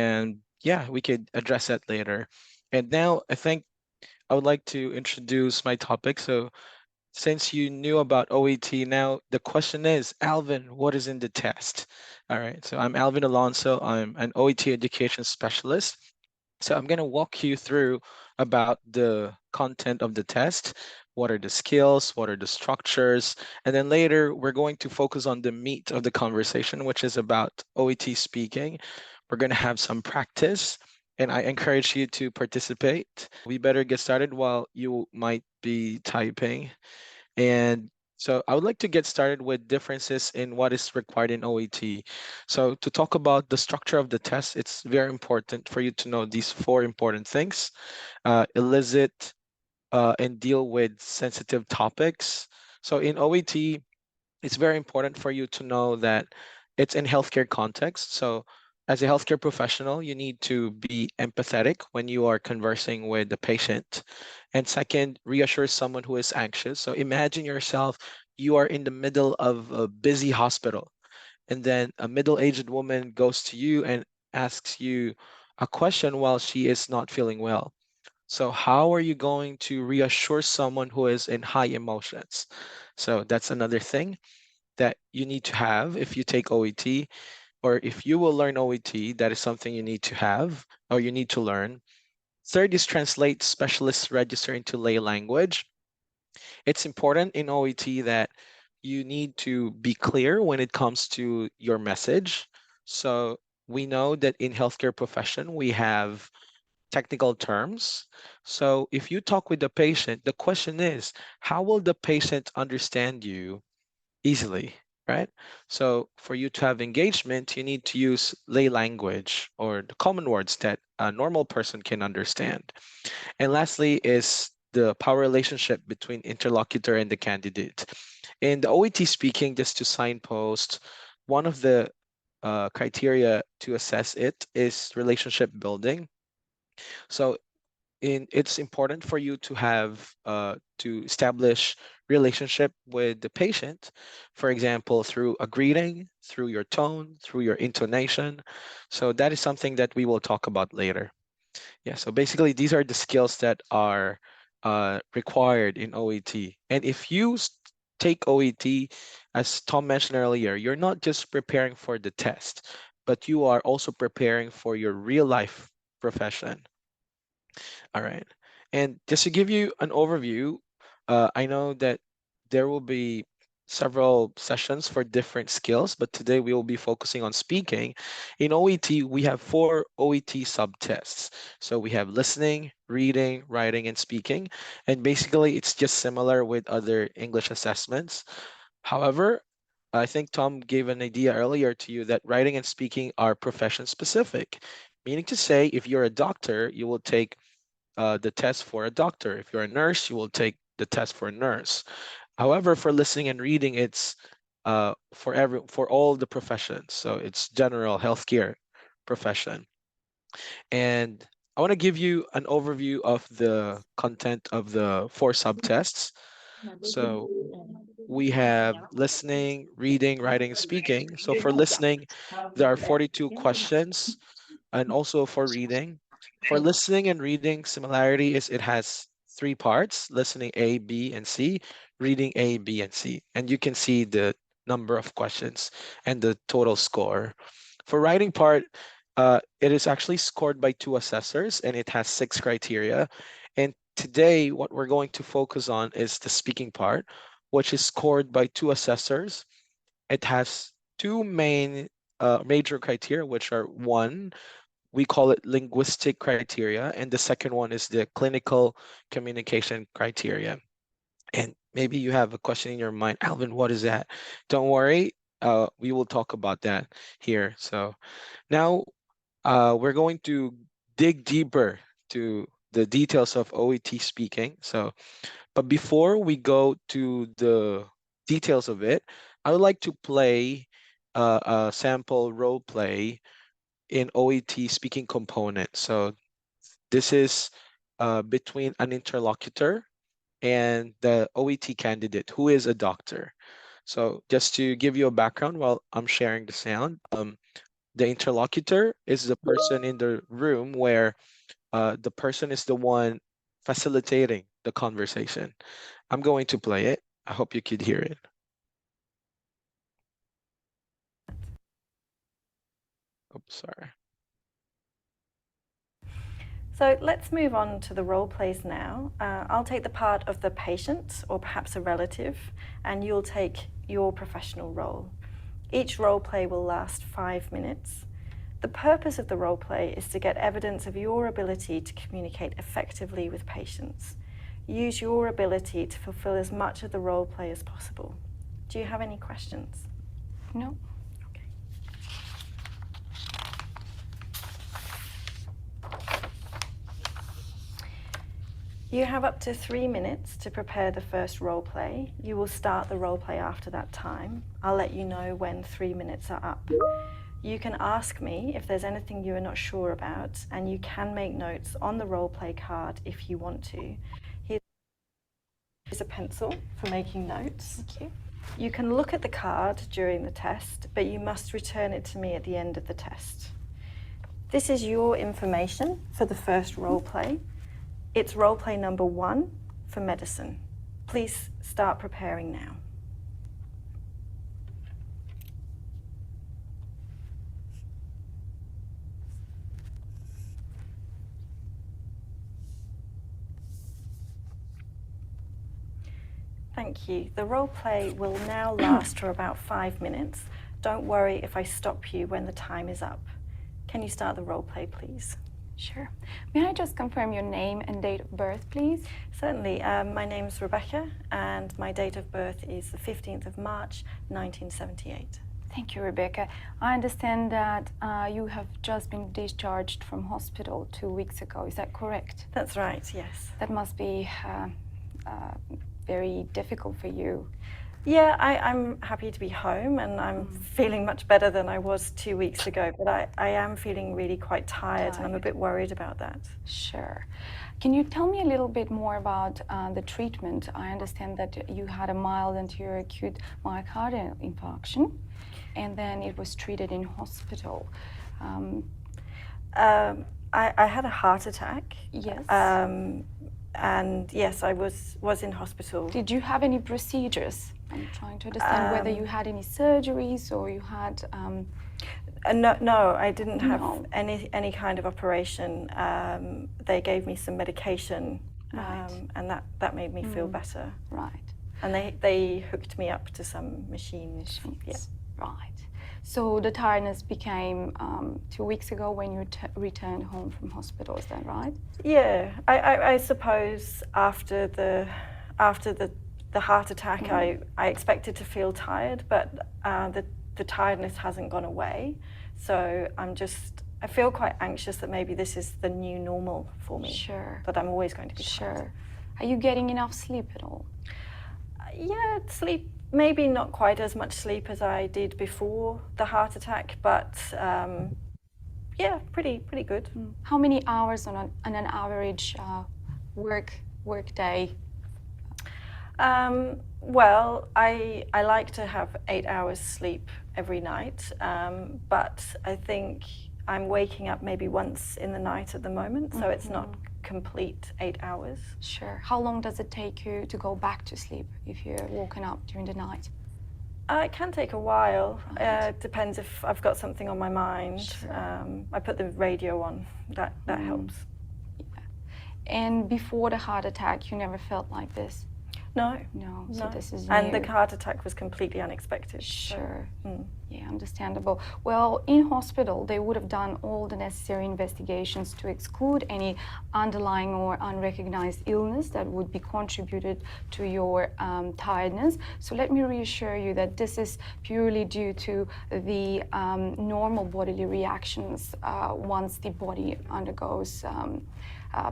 and yeah, we could address that later. And now I think I would like to introduce my topic. So since you knew about OET, now the question is, Alvin, what is in the test? All right, so I'm Alvin Alonso. I'm an OET education specialist. So I'm going to walk you through about the content of the test. What are the skills? What are the structures? And then later, we're going to focus on the meat of the conversation, which is about OET speaking. We're going to have some practice, and I encourage you to participate. We better get started while you might be typing. And so I would like to get started with differences in what is required in OET. So to talk about the structure of the test, it's very important for you to know these four important things. Elicit and deal with sensitive topics. So in OET, it's very important for you to know that it's in healthcare context. So as a healthcare professional, you need to be empathetic when you are conversing with the patient. And second, reassure someone who is anxious. So imagine yourself, you are in the middle of a busy hospital, and then a middle-aged woman goes to you and asks you a question while she is not feeling well. So how are you going to reassure someone who is in high emotions? So that's another thing that you need to have if you take OET, or if you will learn OET, that is something you need to have or you need to learn. Third is translate specialist register into lay language. It's important in OET that you need to be clear when it comes to your message. So we know that in healthcare profession, we have technical terms. So if you talk with the patient, the question is, how will the patient understand you easily, right? So for you to have engagement, you need to use lay language or the common words that a normal person can understand. And lastly is the power relationship between interlocutor and the candidate. In the OET speaking, just to signpost, one of the criteria to assess it is relationship building. So it's important for you to have to establish relationship with the patient, for example, through a greeting, through your tone, through your intonation. So that is something that we will talk about later. Yeah, so basically these are the skills that are required in OET. And if you take OET, as Tom mentioned earlier, you're not just preparing for the test, but you are also preparing for your real life profession. All right. And just to give you an overview, I know that there will be several sessions for different skills, but today we will be focusing on speaking. In OET, we have four OET subtests. So we have listening, reading, writing, and speaking. And basically, it's just similar with other English assessments. However, I think Tom gave an idea earlier to you that writing and speaking are profession specific, meaning to say, if you're a doctor, you will take the test for a doctor. If you're a nurse, you will take the test for a nurse. However, for listening and reading, it's for all the professions. So it's general healthcare profession. And I want to give you an overview of the content of the four subtests. So we have listening, reading, writing, speaking. So for listening, there are 42 questions, and also for reading. For listening and reading, similarity is it has three parts: listening A, B, and C, reading A, B, and C. And you can see the number of questions and the total score. For writing part, it is actually scored by two assessors, and it has 6 criteria. And today, what we're going to focus on is the speaking part, which is scored by two assessors. It has two main major criteria, which are: one, we call it linguistic criteria, and the second one is the clinical communication criteria. And maybe you have a question in your mind, Alvin, what is that? Don't worry, we will talk about that here. So now we're going to dig deeper to the details of OET speaking. So, but before we go to the details of it, I would like to play a sample role play in OET speaking component. So this is between an interlocutor and the OET candidate who is a doctor. So just to give you a background while I'm sharing the sound, the interlocutor is the person in the room where the person is the one facilitating the conversation. I'm going to play it. I hope you could hear it. Oh, sorry. So let's move on to the role plays now. I'll take the part of the patient or perhaps a relative, and you'll take your professional role. Each role play will last 5 minutes. The purpose of the role play is to get evidence of your ability to communicate effectively with patients. Use your ability to fulfill as much of the role play as possible. Do you have any questions? No. Okay. You have up to 3 minutes to prepare the first role play. You will start the role play after that time. I'll let you know when 3 minutes are up. You can ask me if there's anything you are not sure about, and you can make notes on the role play card if you want to. Here's a pencil for making notes. Thank you. You can look at the card during the test, but you must return it to me at the end of the test. This is your information for the first role play. It's role play number 1 for medicine. Please start preparing now. Thank you. The role play will now last for about 5 minutes. Don't worry if I stop you when the time is up. Can you start the role play, please? Sure. May I just confirm your name and date of birth, please? Certainly. My name is Rebecca, and my date of birth is the 15th of March, 1978. Thank you, Rebecca. I understand that you have just been discharged from hospital 2 weeks ago. Is that correct? That's right, yes. That must be very difficult for you. Yeah, I'm happy to be home, and I'm feeling much better than I was 2 weeks ago, but I am feeling really quite tired, and I'm a bit worried about that. Sure. Can you tell me a little bit more about the treatment? I understand that you had a mild anterior acute myocardial infarction, and then it was treated in hospital. I had a heart attack. Yes. And yes, I was in hospital. Did you have any procedures? I'm trying to understand whether you had any surgeries or you had... No, I didn't have any kind of operation. They gave me some medication, and that made me feel better. Right. And they hooked me up to some machines. Yeah. Right. So the tiredness became 2 weeks ago when you returned home from hospital, is that right? Yeah, I suppose after the heart attack, I expected to feel tired, but the tiredness hasn't gone away. So I feel quite anxious that maybe this is the new normal for me. Sure. That I'm always going to be tired. Sure. Are you getting enough sleep at all? Yeah, sleep. Maybe not quite as much sleep as I did before the heart attack, but yeah, pretty good. How many hours on an average work day? Well, I like to have 8 hours sleep every night, but I think I'm waking up maybe once in the night at the moment, so it's not complete 8 hours. Sure. How long does it take you to go back to sleep if you're woken up during the night? It can take a while. Right. Depends if I've got something on my mind. Sure. I put the radio on. That helps. Yeah. And before the heart attack, you never felt like this? No. So this is and new. the heart attack was completely unexpected. Sure. So, Yeah, understandable. Well, in hospital, they would have done all the necessary investigations to exclude any underlying or unrecognized illness that would be contributed to your tiredness. So let me reassure you that this is purely due to the normal bodily reactions once the body undergoes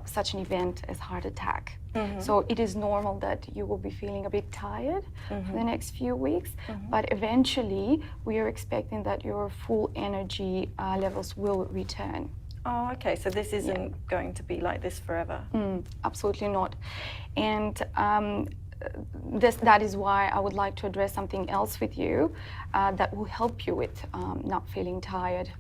such an event as heart attack. So it is normal that you will be feeling a bit tired for the next few weeks, but eventually we are expecting that your full energy levels will return. Oh, okay. So this isn't going to be like this forever? Absolutely not. And that is why I would like to address something else with you that will help you with not feeling tired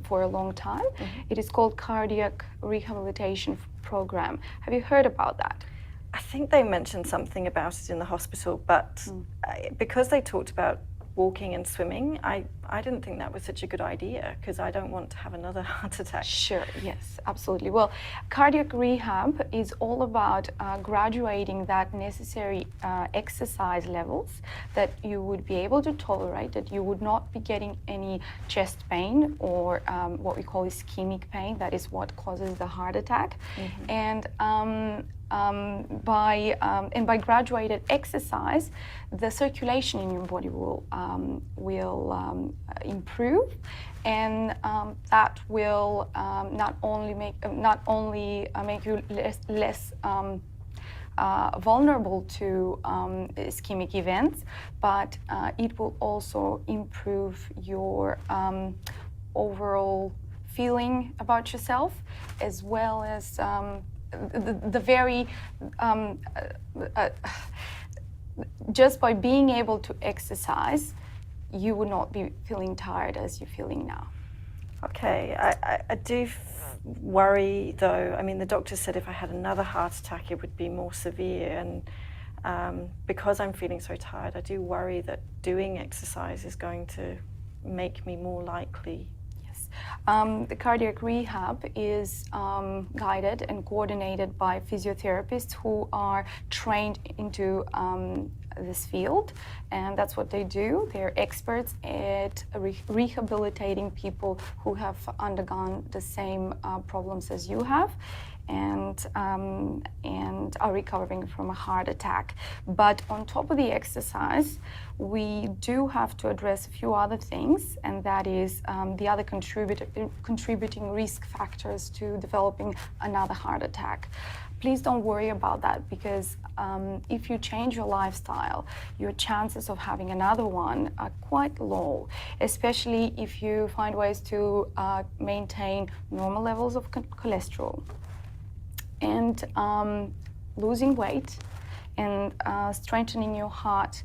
for a long time. It is called cardiac rehabilitation program. Have you heard about that? I think they mentioned something about it in the hospital, but because they talked about walking and swimming, I didn't think that was such a good idea because I don't want to have another heart attack. Sure, yes, absolutely. Well, cardiac rehab is all about graduating that necessary exercise levels that you would be able to tolerate, that you would not be getting any chest pain or what we call ischemic pain, that is what causes the heart attack. And by graduated exercise, the circulation in your body will improve, and that will not only make you less vulnerable to ischemic events, but it will also improve your overall feeling about yourself, as well as the very just by being able to exercise, you would not be feeling tired as you're feeling now. Okay, I do worry though. I mean, the doctor said if I had another heart attack, it would be more severe, and because I'm feeling so tired, I do worry that doing exercise is going to make me more likely. The cardiac rehab is guided and coordinated by physiotherapists who are trained into this field, and that's what they do. They're experts at rehabilitating people who have undergone the same problems as you have, and are recovering from a heart attack. But on top of the exercise, we do have to address a few other things, and that is the other contributing risk factors to developing another heart attack. Please don't worry about that, because if you change your lifestyle, your chances of having another one are quite low, especially if you find ways to maintain normal levels of cholesterol, and losing weight, and strengthening your heart,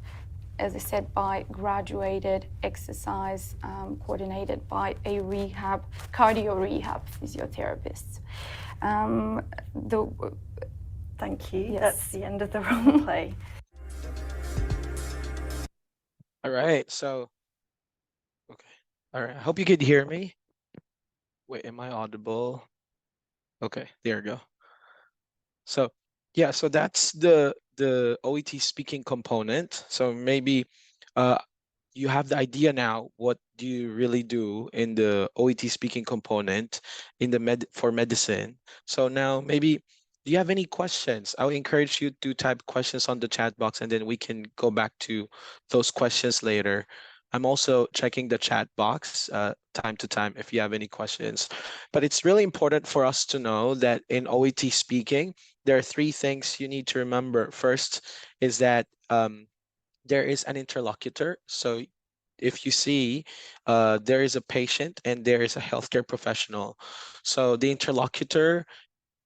as I said, by graduated exercise coordinated by a cardio rehab physiotherapist. Thank you. Yes. That's the end of the role play. All right, so, okay. All right, I hope you could hear me. Wait, am I audible? Okay, there we go. So, yeah, so that's the OET speaking component. So maybe you have the idea now, what do you really do in the OET speaking component in the for medicine. So now maybe, do you have any questions? I would encourage you to type questions on the chat box, and then we can go back to those questions later. I'm also checking the chat box time to time if you have any questions. But it's really important for us to know that in OET speaking, there are three things you need to remember. First is that there is an interlocutor. So if you see there is a patient and there is a healthcare professional. So the interlocutor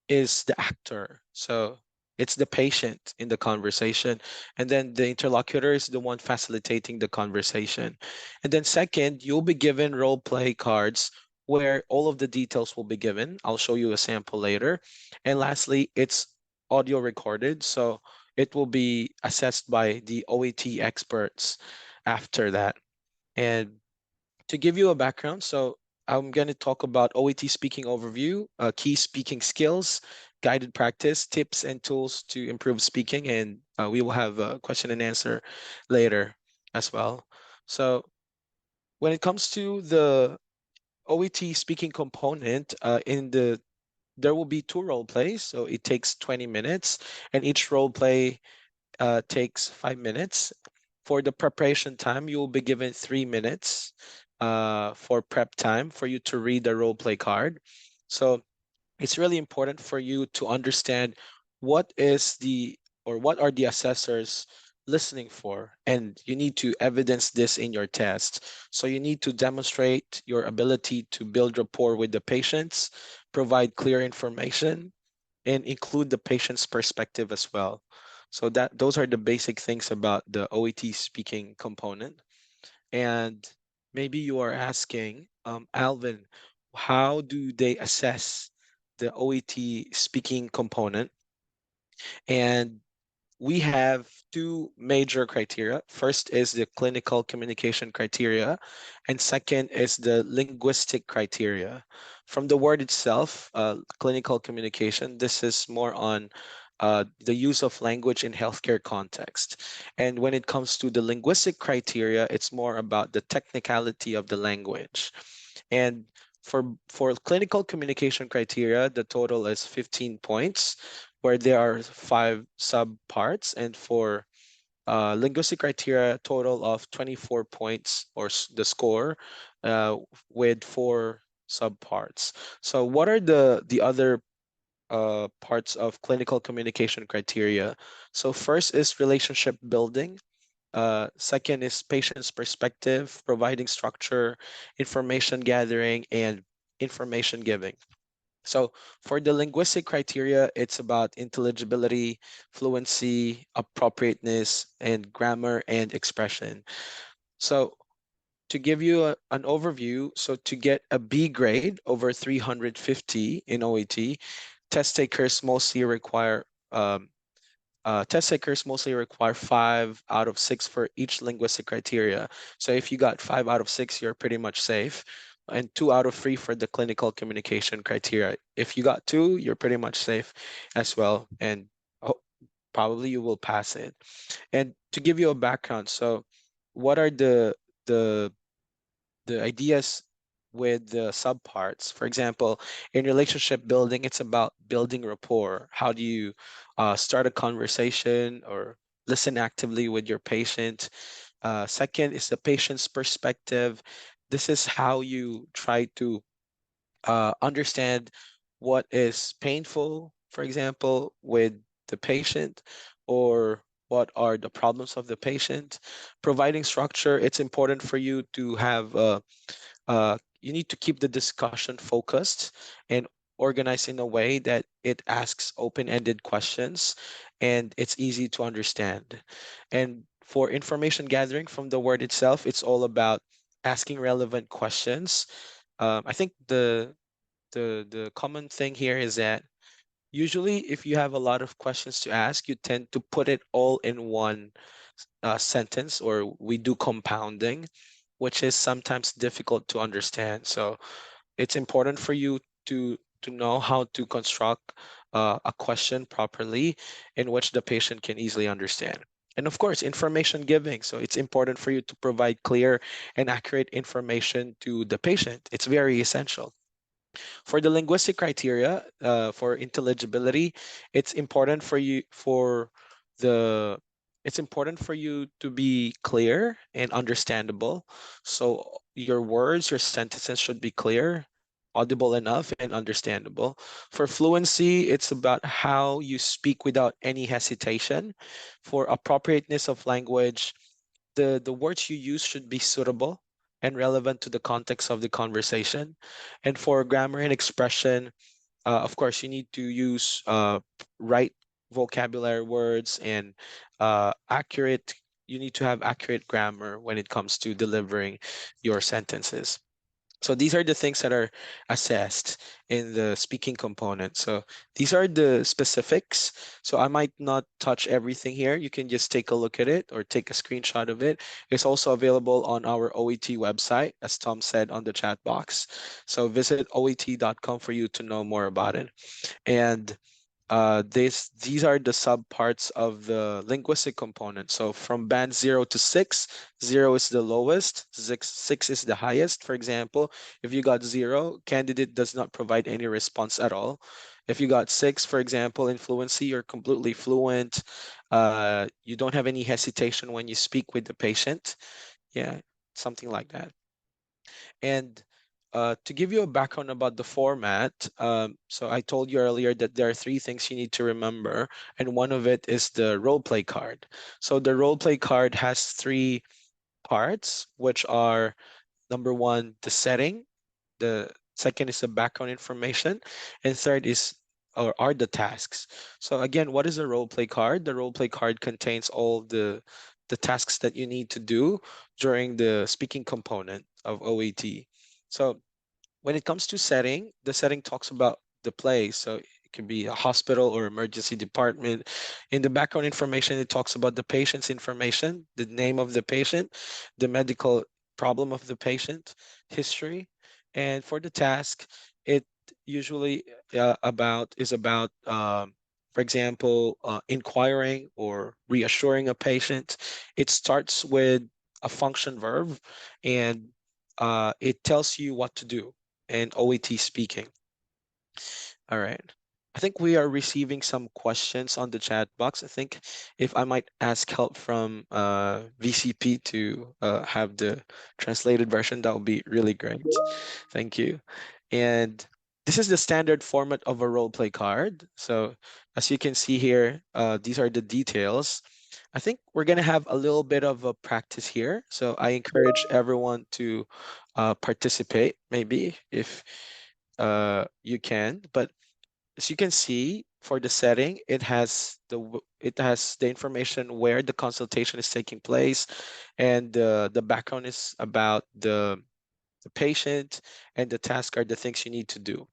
is the actor. So it's the patient in the conversation. And then the interlocutor is the one facilitating the conversation. And then second, you'll be given role play cards where all of the details will be given. I'll show you a sample later. And lastly, it's audio recorded. So it will be assessed by the OET experts after that. And to give you a background, so I'm going to talk about OET speaking overview, key speaking skills, guided practice, tips and tools to improve speaking, and we will have a question and answer later as well. So when it comes to the OET speaking component, there will be 2 role plays, so it takes 20 minutes, and each role play takes 5 minutes. For the preparation time, you will be given 3 minutes for prep time for you to read the role play card. So it's really important for you to understand what are the assessors listening for, and you need to evidence this in your test. So you need to demonstrate your ability to build rapport with the patients, provide clear information, and include the patient's perspective as well. So those are the basic things about the OET speaking component. And maybe you are asking, Alvin, how do they assess the OET speaking component? And we have two major criteria. First is the clinical communication criteria, and second is the linguistic criteria. From the word itself, clinical communication, this is more on the use of language in healthcare context. And when it comes to the linguistic criteria, it's more about the technicality of the language. And for clinical communication criteria, the total is 15 points, where there are 5 subparts, and for linguistic criteria, total of 24 points, or the score, with 4 subparts. So what are the other parts of clinical communication criteria? So first is relationship building. Second is patient's perspective, providing structure, information gathering, and information giving. So for the linguistic criteria, it's about intelligibility, fluency, appropriateness, and grammar and expression. So to give you an overview, so to get a B grade over 350 in OET, test takers mostly require 5 out of 6 for each linguistic criteria. So if you got 5 out of 6, you're pretty much safe. And 2 out of 3 for the clinical communication criteria. If you got 2, you're pretty much safe as well. And probably you will pass it. And to give you a background, so what are the ideas with the subparts? For example, in relationship building, it's about building rapport. How do you start a conversation or listen actively with your patient? Second is the patient's perspective. This is how you try to understand what is painful, for example, with the patient, or what are the problems of the patient. Providing structure, it's important for you to have you need to keep the discussion focused and organized in a way that it asks open-ended questions and it's easy to understand. And for information gathering, from the word itself, it's all about asking relevant questions. I think the common thing here is that usually if you have a lot of questions to ask, you tend to put it all in one sentence, or we do compounding, which is sometimes difficult to understand. So it's important for you to know how to construct a question properly in which the patient can easily understand. And of course, information giving. So it's important for you to provide clear and accurate information to the patient. It's very essential. For the linguistic criteria, for intelligibility, it's important for you the it's important for you to be clear and understandable. So your words, your sentences should be clear, audible enough, and understandable. For fluency, it's about how you speak without any hesitation. For appropriateness of language, the words you use should be suitable and relevant to the context of the conversation. And for grammar and expression, of course, you need to use right vocabulary words and accurate. You need to have accurate grammar when it comes to delivering your sentences. So these are the things that are assessed in the speaking component. So these are the specifics. So I might not touch everything here. You can just take a look at it or take a screenshot of it. It's also available on our OET website, as Tom said on the chat box. So visit oet.com for you to know more about it. And these are the subparts of the linguistic component. So from band 0 to 6, 0 is the lowest, 6 is the highest. For example, if you got 0, candidate does not provide any response at all. If you got 6, for example, in fluency, you're completely fluent. You don't have any hesitation when you speak with the patient. Yeah, something like that. And to give you a background about the format, so I told you earlier that there are 3 things you need to remember, and one of it is the role play card. So the role play card has 3 parts, which are number 1, the setting, the second is the background information, and third is or are the tasks. So again, what is a role play card? The role play card contains all the tasks that you need to do during the speaking component of OET. So when it comes to setting, the setting talks about the place. So it could be a hospital or emergency department. In the background information, it talks about the patient's information, the name of the patient, the medical problem of the patient, history. And for the task, it usually about for example, inquiring or reassuring a patient. It starts with a function verb, and it tells you what to do in OET speaking. All right. I think we are receiving some questions on the chat box. I think if I might ask help from VCP to have the translated version, that would be really great. Thank you. And this is the standard format of a role play card. So as you can see here, these are the details. I think we're going to have a little bit of a practice here. So I encourage everyone to participate, maybe if you can. But as you can see, for the setting, it has the information where the consultation is taking place, and the background is about the patient, and the task are the things you need to do.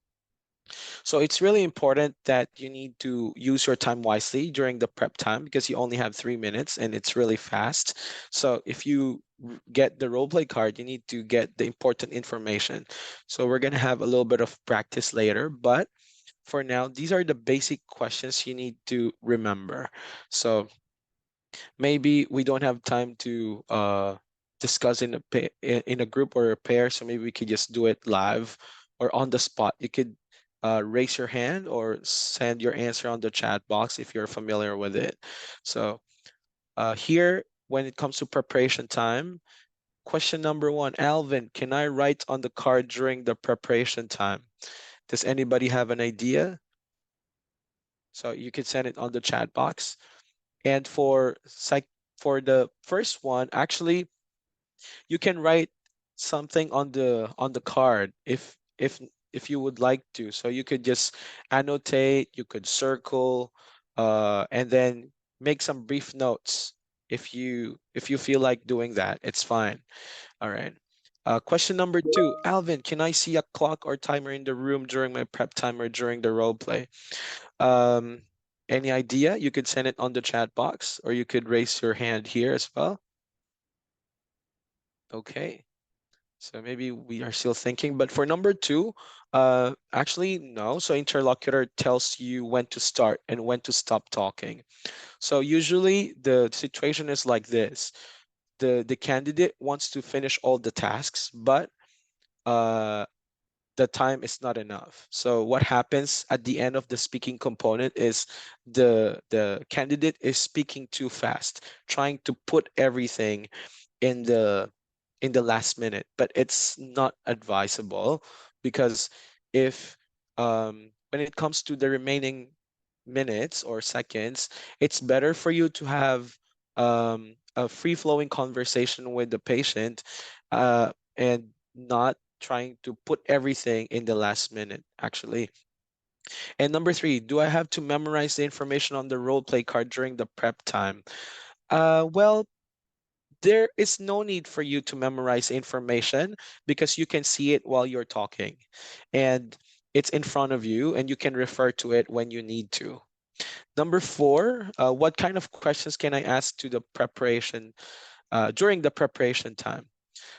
So it's really important that you need to use your time wisely during the prep time, because you only have 3 minutes and it's really fast. So if you get the role play card, you need to get the important information. So we're going to have a little bit of practice later, but for now, these are the basic questions you need to remember. So maybe we don't have time to discuss in a group or a pair, so maybe we could just do it live or on the spot. You could raise your hand or send your answer on the chat box if you're familiar with it. So here, when it comes to preparation time, question number 1, Alvin, can I write on the card during the preparation time? Does anybody have an idea? So you can send it on the chat box. And for the first one, actually, you can write something on the card if you would like to. So you could just annotate, you could circle, and then make some brief notes if you feel like doing that. It's fine. All right. Question number 2, Alvin, can I see a clock or timer in the room during my prep time or during the role play? Any idea? You could send it on the chat box, or you could raise your hand here as well. Okay. So maybe we are still thinking, but for number 2, actually no. So interlocutor tells you when to start and when to stop talking. So usually the situation is like this. The candidate wants to finish all the tasks, but the time is not enough. So what happens at the end of the speaking component is the candidate is speaking too fast, trying to put everything in the last minute, but it's not advisable, because if when it comes to the remaining minutes or seconds, it's better for you to have a free-flowing conversation with the patient, and not trying to put everything in the last minute, actually. And number 3, do I have to memorize the information on the role play card during the prep time? Well, there is no need for you to memorize information, because you can see it while you're talking, and it's in front of you, and you can refer to it when you need to. Number 4, what kind of questions can I ask to the preparation during the preparation time?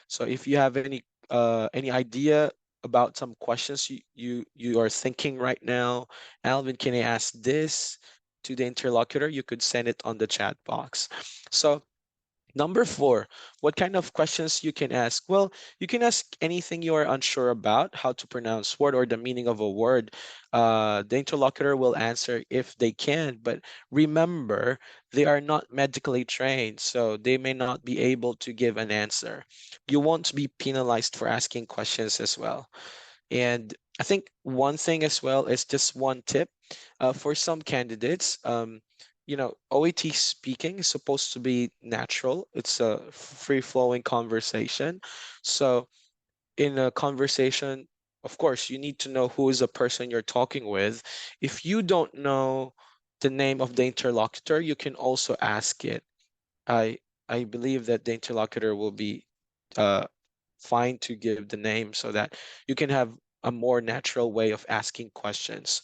So if you have any idea about some questions you are thinking right now, Alvin, can I ask this to the interlocutor? You could send it on the chat box. So number 4, what kind of questions you can ask? Well, you can ask anything you are unsure about, how to pronounce word or the meaning of a word. The interlocutor will answer if they can, but remember, they are not medically trained, so they may not be able to give an answer. You won't be penalized for asking questions as well. And I think one thing as well is just one tip for some candidates. OET speaking is supposed to be natural. It's a free-flowing conversation. So in a conversation, of course, you need to know who is the person you're talking with. If you don't know the name of the interlocutor, you can also ask it. I I believe that the interlocutor will be uh, fine to give the name so that you can have a more natural way of asking questions.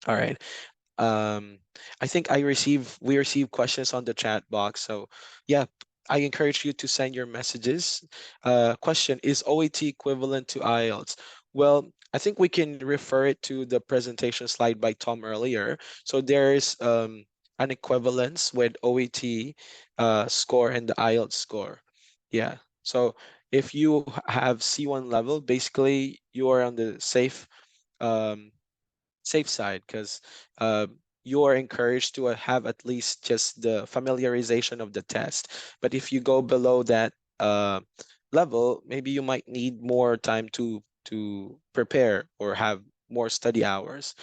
All right. Um, I think we receive questions on the chat box. So yeah, I encourage you to send your messages. Question: Is OET equivalent to IELTS? Well, I think we can refer it to the presentation slide by Tom earlier. So there's an equivalence with OET score and the IELTS score. Yeah. So if you have C1 level, basically you are on the um, safe side because uh, you are encouraged to have at least just the familiarization of the test. But if you go below that uh, level, maybe you might need more time to prepare or have more study hours.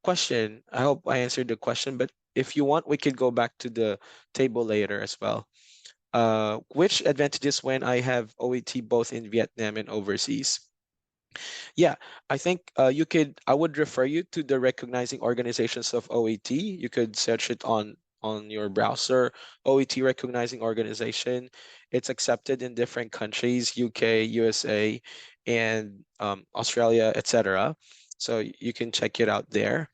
Question, I hope I answered the question, but if you want, we could go back to the table later as well. Which advantages when I have OET both in Vietnam and overseas? Yeah, I think I would refer you to the recognizing organizations of OET. You could search it on your browser, OET recognizing organization. It's accepted in different countries, UK, USA, and Australia, etc. So you can check it out there.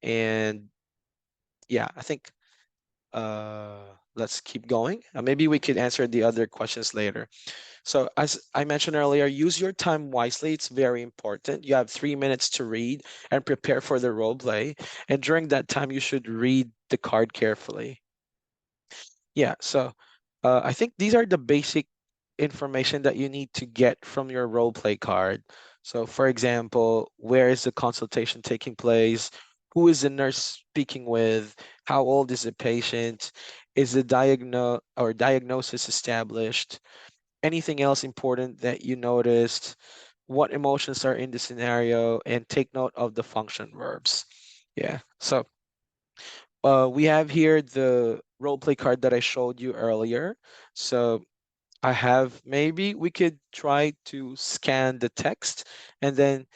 And yeah, I think uh, let's keep going. Maybe we could answer the other questions later. So as I mentioned earlier, use your time wisely. It's very important. You have 3 minutes to read and prepare for the role play. And during that time, you should read the card carefully. Yeah, so I think these are the basic information that you need to get from your role play card. So for example, where is the consultation taking place? Who is the nurse speaking with? How old is the patient? Is the diagnosis established? Anything else important that you noticed, what emotions are in the scenario, and take note of the function verbs. Yeah, so we have here the role play card that I showed you earlier. So I have, maybe we could try to scan the text and then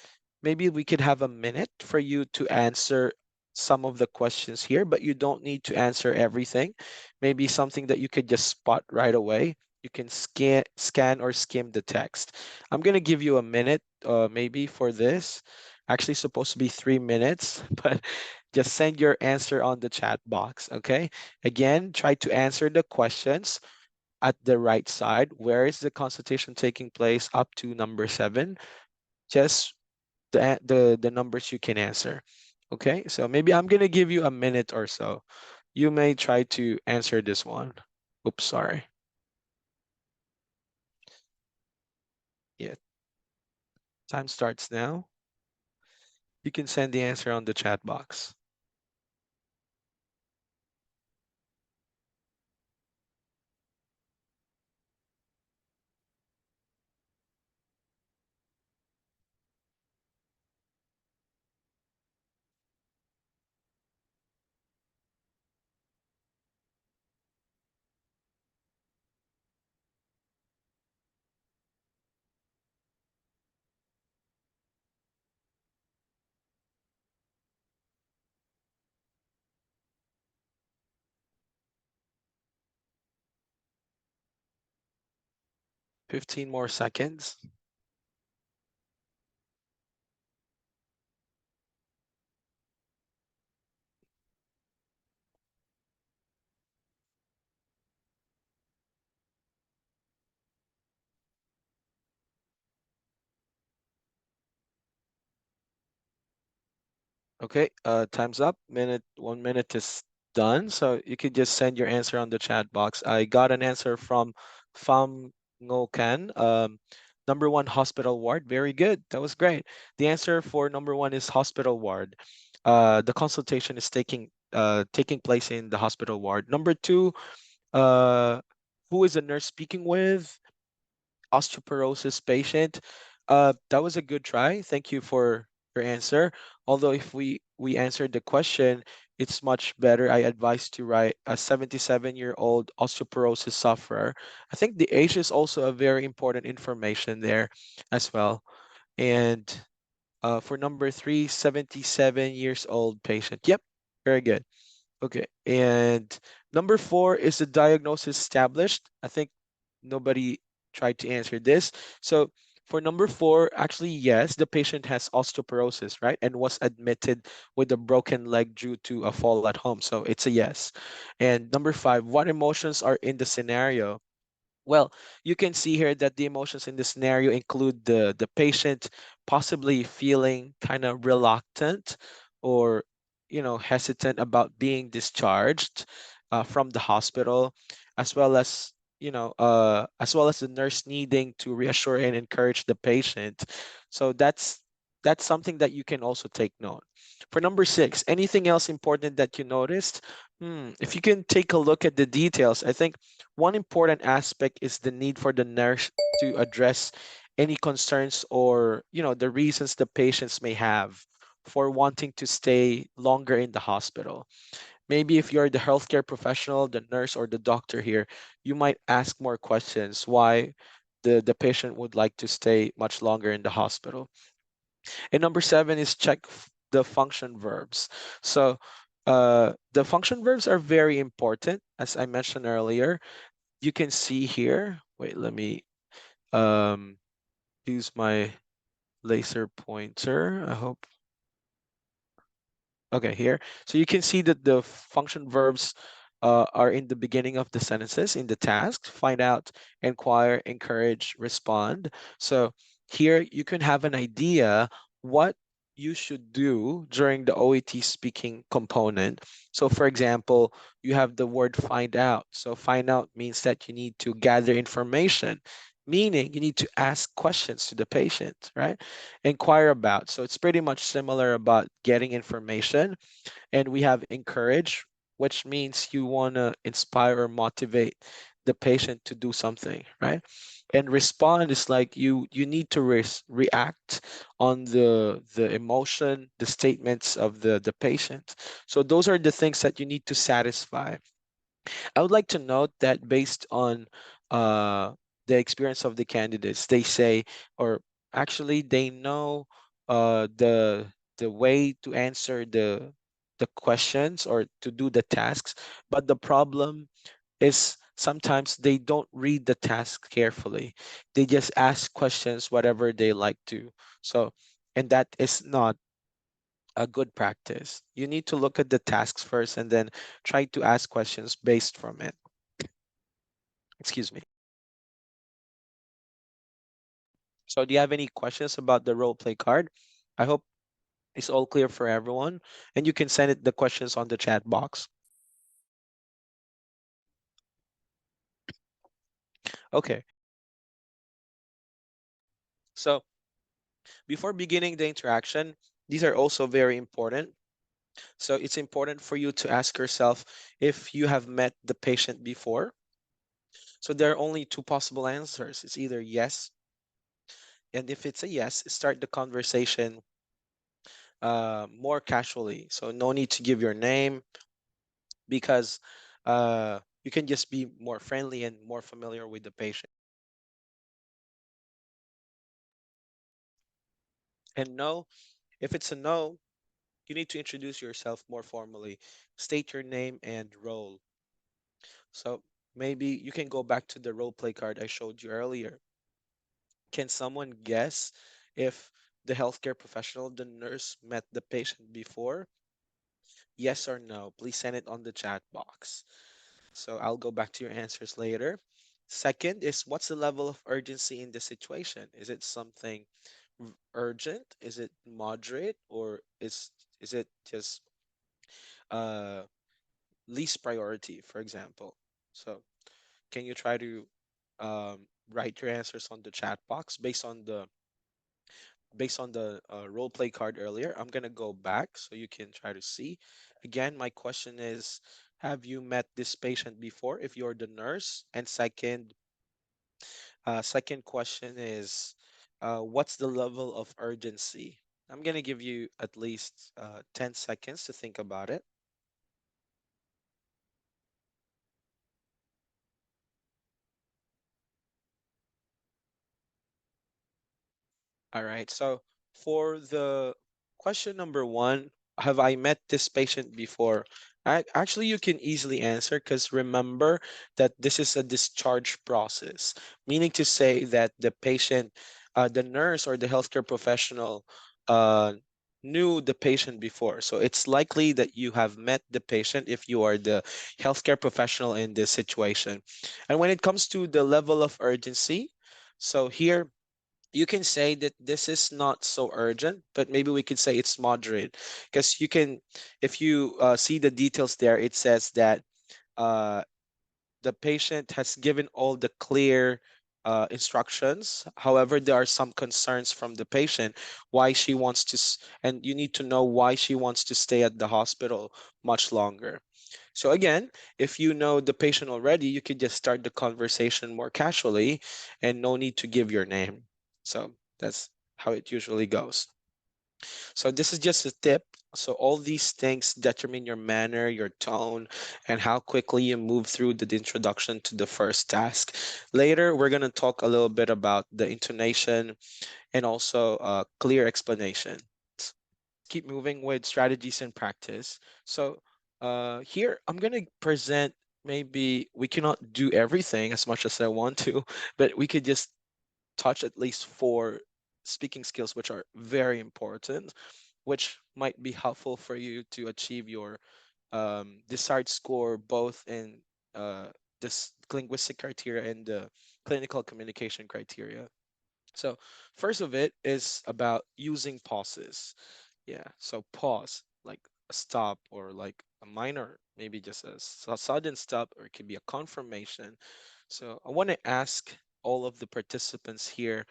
maybe we could have a minute for you to answer some of the questions here, but you don't need to answer everything. Maybe something that you could just spot right away. You can scan or skim the text. I'm gonna give you a minute, maybe for this. Actually, supposed to be 3 minutes, but just send your answer on the chat box. Okay. Again, try to answer the questions at the right side. Where is the consultation taking place up to number 7? Just the numbers you can answer. Okay, so maybe I'm gonna give you a minute or so. You may try to answer this one. Oops, sorry. Yeah, time starts now. You can send the answer on the chat box. Fifteen more seconds. Okay, time's up. 1 minute is done. So you could just send your answer on the chat box. I got an answer from Pham Ngo Can. Number 1, hospital ward. Very good. That was great. The answer for number 1 is hospital ward. The consultation is taking place in the hospital ward. Number 2, uh, who is the nurse speaking with? Osteoporosis patient. That was a good try. Thank you for your answer. Although if we answered the question, it's much better. I advise to write a 77-year-old osteoporosis sufferer. I think the age is also a very important information there as well. And For number 3, 77 years old patient. Yep, very good. Okay, and number 4, is the diagnosis established? I think nobody tried to answer this. So for number 4, actually, yes, the patient has osteoporosis, right? And was admitted with a broken leg due to a fall at home. So it's a yes. And number 5, what emotions are in the scenario? Well, you can see here that the emotions in the scenario include the patient possibly feeling kind of reluctant or hesitant about being discharged from the hospital, as well as the nurse needing to reassure and encourage the patient. So that's something that you can also take note. For number 6, anything else important that you noticed? If you can take a look at the details, I think one important aspect is the need for the nurse to address any concerns or, the reasons the patients may have for wanting to stay longer in the hospital. Maybe if you're the healthcare professional, the nurse or the doctor here, you might ask more questions why the patient would like to stay much longer in the hospital. And number 7 is check the function verbs. So the function verbs are very important, as I mentioned earlier. You can see here, wait, let me um, use my laser pointer. I hope. Okay, here. So you can see that the function verbs are in the beginning of the sentences in the task: find out, inquire, encourage, respond. So here you can have an idea what you should do during the OET speaking component. So for example, you have the word find out. So find out means that you need to gather information, meaning you need to ask questions to the patient, right? Inquire about. So it's pretty much similar about getting information. And we have encourage, which means you want to inspire or motivate the patient to do something, right? And respond is like you need to react on the emotion, the statements of the patient. So those are the things that you need to satisfy. I would like to note that based on uh, the experience of the candidates, they say, or actually they know the way to answer the questions or to do the tasks, but the problem is sometimes they don't read the task carefully. They just ask questions whatever they like to. So, and that is not a good practice. You need to look at the tasks first and then try to ask questions based from it. Excuse me. So do you have any questions about the role play card? I hope it's all clear for everyone, and you can send it the questions on the chat box. Okay. So before beginning the interaction, these are also very important. So it's important for you to ask yourself if you have met the patient before. So there are only two possible answers. It's either yes, and if it's a yes, start the conversation more casually. So no need to give your name because you can just be more friendly and more familiar with the patient. And no, if it's a no, you need to introduce yourself more formally. State your name and role. So maybe you can go back to the role play card I showed you earlier. Can someone guess if the healthcare professional, the nurse, met the patient before? Yes or no? Please send it on the chat box. So I'll go back to your answers later. Second is, what's the level of urgency in the situation? Is it something urgent? Is it moderate? Or is it just uh, least priority, for example? So can you try to write your answers on the chat box based on the role play card earlier? I'm gonna go back so you can try to see. Again, my question is, have you met this patient before if you're the nurse? And second question is, what's the level of urgency? I'm gonna give you at least 10 seconds to think about it. All right, so for the question number one, have I met this patient before? Actually, you can easily answer because remember that this is a discharge process, meaning to say that the patient, the nurse or the healthcare professional uh, knew the patient before. So it's likely that you have met the patient if you are the healthcare professional in this situation. And when it comes to the level of urgency, so here you can say that this is not so urgent, but maybe we could say it's moderate because you can, if you see the details there, it says that uh, the patient has given all the clear instructions. However, there are some concerns from the patient why she wants to, and you need to know why she wants to stay at the hospital much longer. So again, if you know the patient already, you could just start the conversation more casually and no need to give your name. So that's how it usually goes. So this is just a tip. So all these things determine your manner, your tone, and how quickly you move through the introduction to the first task. Later, we're going to talk a little bit about the intonation and also clear explanation. Keep moving with strategies and practice. So here, I'm going to present, maybe we cannot do everything as much as I want to, but we could just touch at least four speaking skills which are very important, which might be helpful for you to achieve your desired score both in this linguistic criteria and the clinical communication criteria. So first of it is about using pauses. Yeah, so pause, like a stop or like a minor, maybe just a sudden stop, or it could be a confirmation. So I want to ask all of the participants here,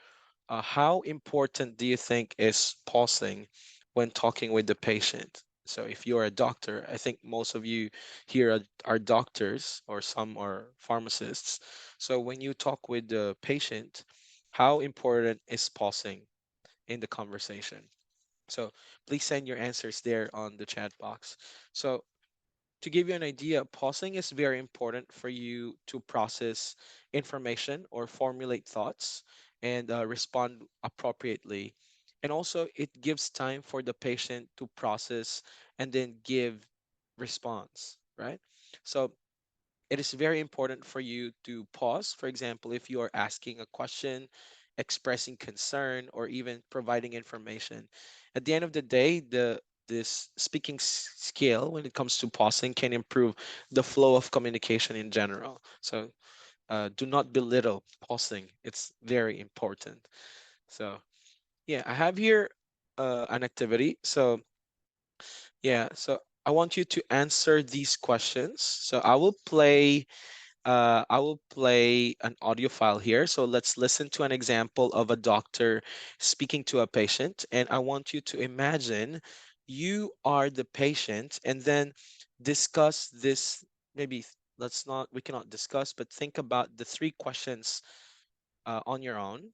how important do you think is pausing when talking with the patient? So if you're a doctor, I think most of you here are doctors or some are pharmacists. So when you talk with the patient, how important is pausing in the conversation? So please send your answers there on the chat box. So to give you an idea, pausing is very important for you to process information or formulate thoughts and respond appropriately. And also, it gives time for the patient to process and then give response, right? So it is very important for you to pause. For example, if you are asking a question, expressing concern, or even providing information. At the end of the day, this speaking skill when it comes to pausing can improve the flow of communication in general. So do not belittle pausing. It's very important. So yeah, I have here an activity. So yeah, so I want you to answer these questions. So I will play an audio file here. So let's listen to an example of a doctor speaking to a patient. And I want you to imagine you are the patient and then discuss this. Maybe let's not, we cannot discuss, but think about the three questions on your own.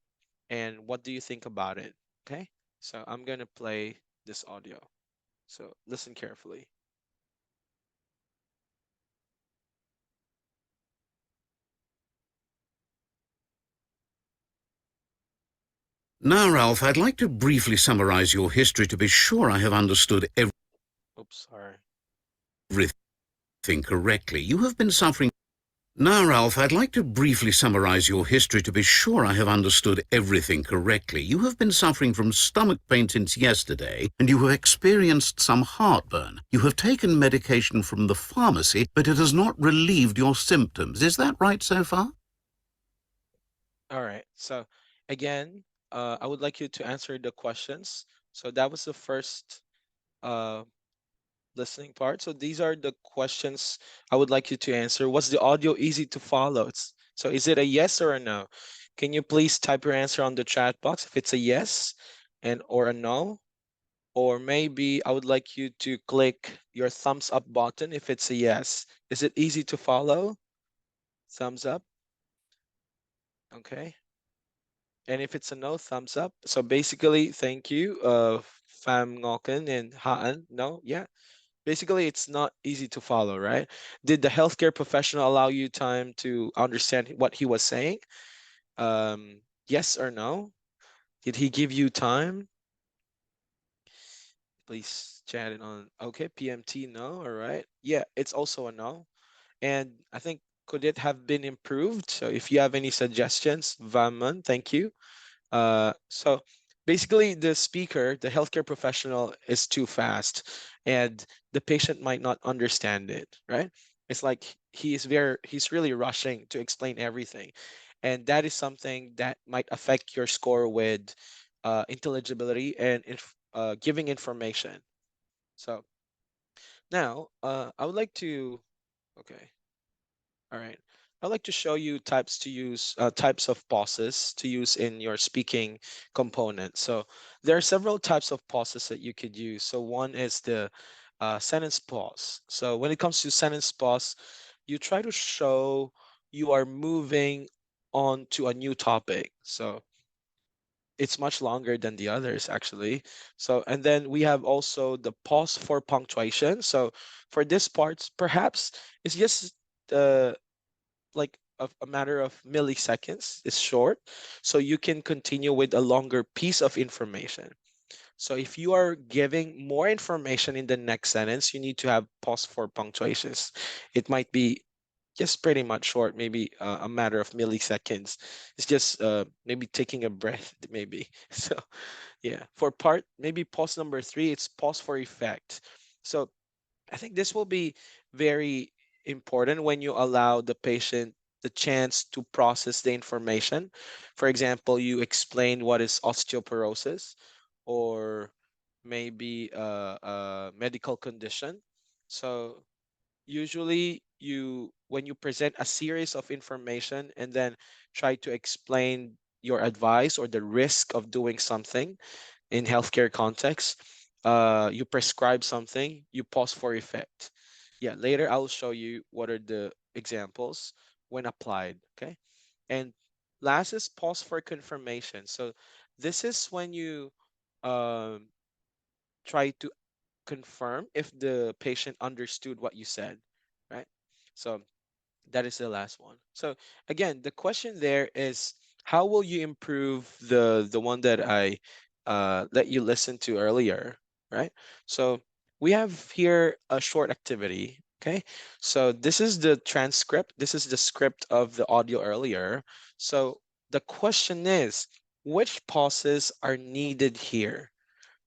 And what do you think about it? Okay. So I'm going to play this audio. So listen carefully. Now, Ralph, I'd like to briefly summarize your history to be sure I have understood Oops, sorry. everything correctly. You have been suffering. Now, Ralph, I'd like to briefly summarize your history to be sure I have understood everything correctly. You have been suffering from stomach pain since yesterday, and you have experienced some heartburn. You have taken medication from the pharmacy, but it has not relieved your symptoms. Is that right so far? All right. So again, I would like you to answer the questions. So that was the first uh, listening part. So these are the questions I would like you to answer. Was the audio easy to follow? So is it a yes or a no? Can you please type your answer on the chat box if it's a yes and or a no? Or maybe I would like you to click your thumbs up button if it's a yes. Is it easy to follow? Thumbs up. Okay. And if it's a no, thumbs up. So basically, thank you, Pham Ngoken and Haan. No, yeah. Basically, it's not easy to follow, right? Did the healthcare professional allow you time to understand what he was saying? Yes or no? Did he give you time? Please chat it on. Okay, PMT, no. All right. Yeah, it's also a no. And I think could it have been improved? So if you have any suggestions, Vaman, thank you. So basically, the speaker, the healthcare professional, is too fast, and the patient might not understand it, right? It's like he's really rushing to explain everything, and that is something that might affect your score with intelligibility and giving information. So now, I would like to. Okay. All right. I'd like to show you types of pauses to use in your speaking component. So there are several types of pauses that you could use. So one is the sentence pause. So when it comes to sentence pause, you try to show you are moving on to a new topic. So it's much longer than the others actually. So and then we have also the pause for punctuation. So for this part, perhaps it's just like a matter of milliseconds. It's short, so you can continue with a longer piece of information. So if you are giving more information in the next sentence, you need to have pause for punctuations. It might be just pretty much short, maybe a matter of milliseconds. It's just maybe taking a breath, maybe. So yeah, for part maybe pause number three, it's pause for effect. So I think this will be very important when you allow the patient the chance to process the information. For example, you explain what is osteoporosis or maybe a medical condition. So usually when you present a series of information and then try to explain your advice or the risk of doing something, in healthcare context, you prescribe something, you pause for effect. Yeah, later I'll show you what are the examples when applied. Okay. And last is pause for confirmation. So this is when you um, try to confirm if the patient understood what you said, right? So that is the last one. So again, the question there is how will you improve the one that I let you listen to earlier, right? So we have here a short activity. Okay, so this is the transcript. This is the script of the audio earlier. So the question is, which pauses are needed here?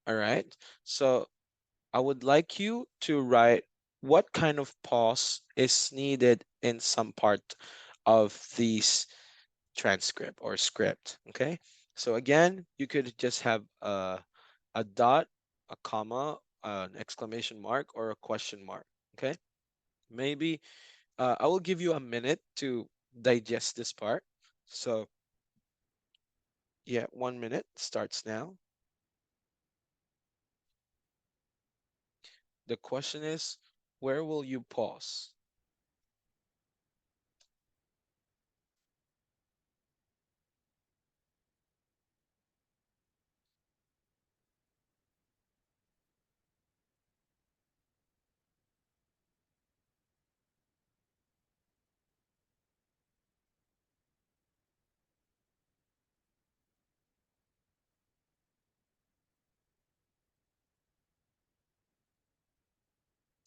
All right. So I would like you to write what kind of pause is needed in some part of these transcript or script. Okay. So again, you could just have a dot, a comma, an exclamation mark, or a question mark. Okay. Maybe I will give you a minute to digest this part. So yeah, 1 minute starts now. The question is, where will you pause?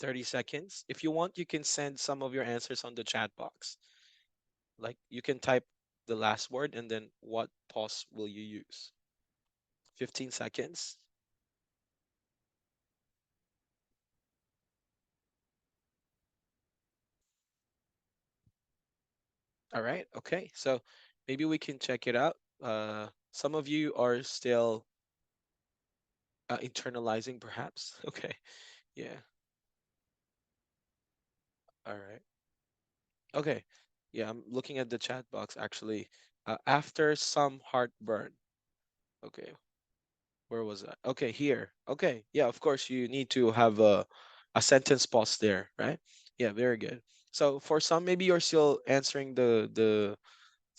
30 seconds. If you want, you can send some of your answers on the chat box. Like you can type the last word and then what pause will you use? 15 seconds. All right. Okay. So maybe we can check it out. Some of you are still internalizing, perhaps. Okay. Yeah. All right. Okay. Yeah, I'm looking at the chat box actually. After some heartburn. Okay. Where was that? Okay, here. Okay. Yeah, of course you need to have a sentence pause there, right? Yeah, very good. So for some, maybe you're still answering the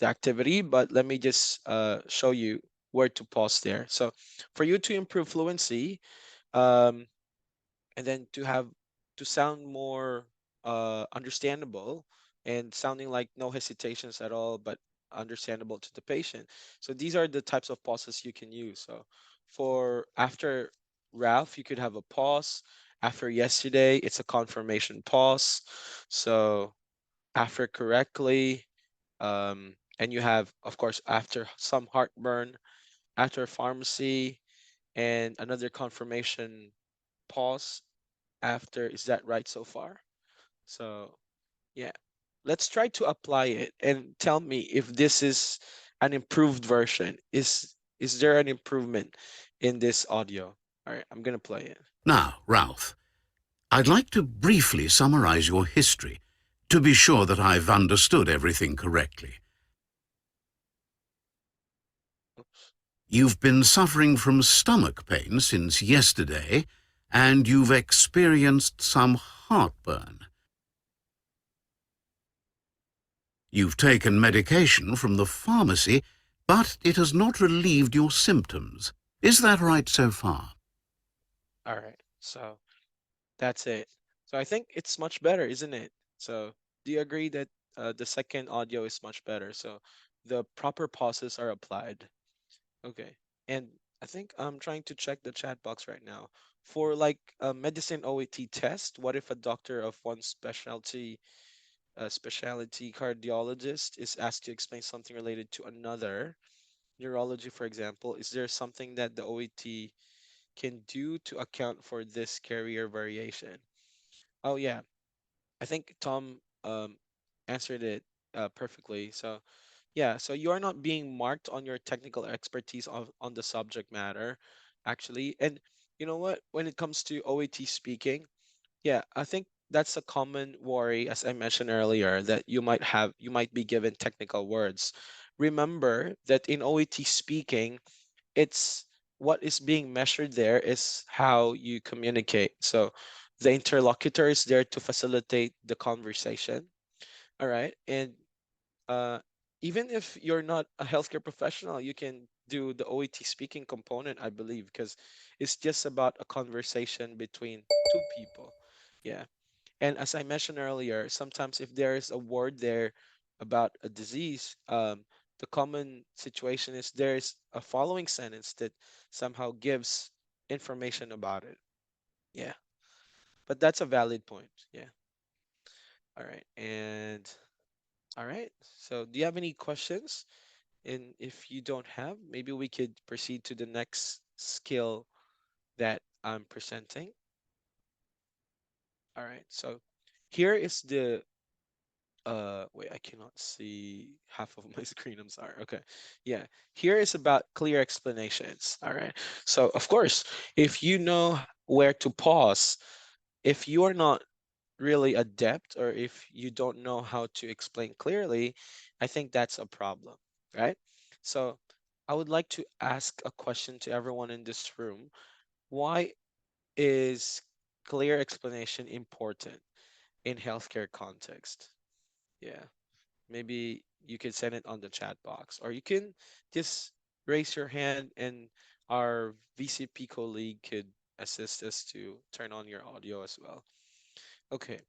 activity, but let me just show you where to pause there. So for you to improve fluency, um, and then to sound more understandable and sounding like no hesitations at all, but understandable to the patient. So these are the types of pauses you can use. So for after Ralph, you could have a pause. After yesterday, it's a confirmation pause. So after correctly, and you have, of course, after some heartburn, after pharmacy, and another confirmation pause after. Is that right so far? So yeah, let's try to apply it and tell me if this is an improved version. Is there an improvement in this audio? All right, I'm gonna play it. Now, Ralph, I'd like to briefly summarize your history to be sure that I've understood everything correctly. You've been suffering from stomach pain since yesterday, and you've experienced some heartburn. You've taken medication from the pharmacy, but it has not relieved your symptoms. Is that right so far? All right, so that's it. So I think it's much better, isn't it? So do you agree that the second audio is much better? So the proper pauses are applied. Okay. And I think I'm trying to check the chat box right now. For like a medicine OET test, what if a doctor of one specialty, specialty cardiologist is asked to explain something related to another, neurology, for example? Is there something that the OET can do to account for this carrier variation? Oh yeah, I think Tom answered it perfectly. So yeah, so you are not being marked on your technical expertise on the subject matter, actually. And you know what? When it comes to OET speaking, yeah, I think that's a common worry, as I mentioned earlier, that you might be given technical words. Remember that in OET speaking, it's what is being measured there is how you communicate. So the interlocutor is there to facilitate the conversation. All right. And uh, even if you're not a healthcare professional, you can do the OET speaking component, I believe, because it's just about a conversation between two people. Yeah. And as I mentioned earlier, sometimes if there is a word there about a disease, the common situation is there's a following sentence that somehow gives information about it. Yeah. But that's a valid point. Yeah. All right. And all right. So do you have any questions? And if you don't have, maybe we could proceed to the next skill that I'm presenting. All right. So here is the wait, I cannot see half of my screen. I'm sorry. Okay. Yeah. Here is about clear explanations. All right. So of course, if you know where to pause, if you are not really adept or if you don't know how to explain clearly, I think that's a problem, right? So I would like to ask a question to everyone in this room. Why is clear explanation important in healthcare context? Yeah, maybe you could send it on the chat box or you can just raise your hand and our VCP colleague could assist us to turn on your audio as well. Okay.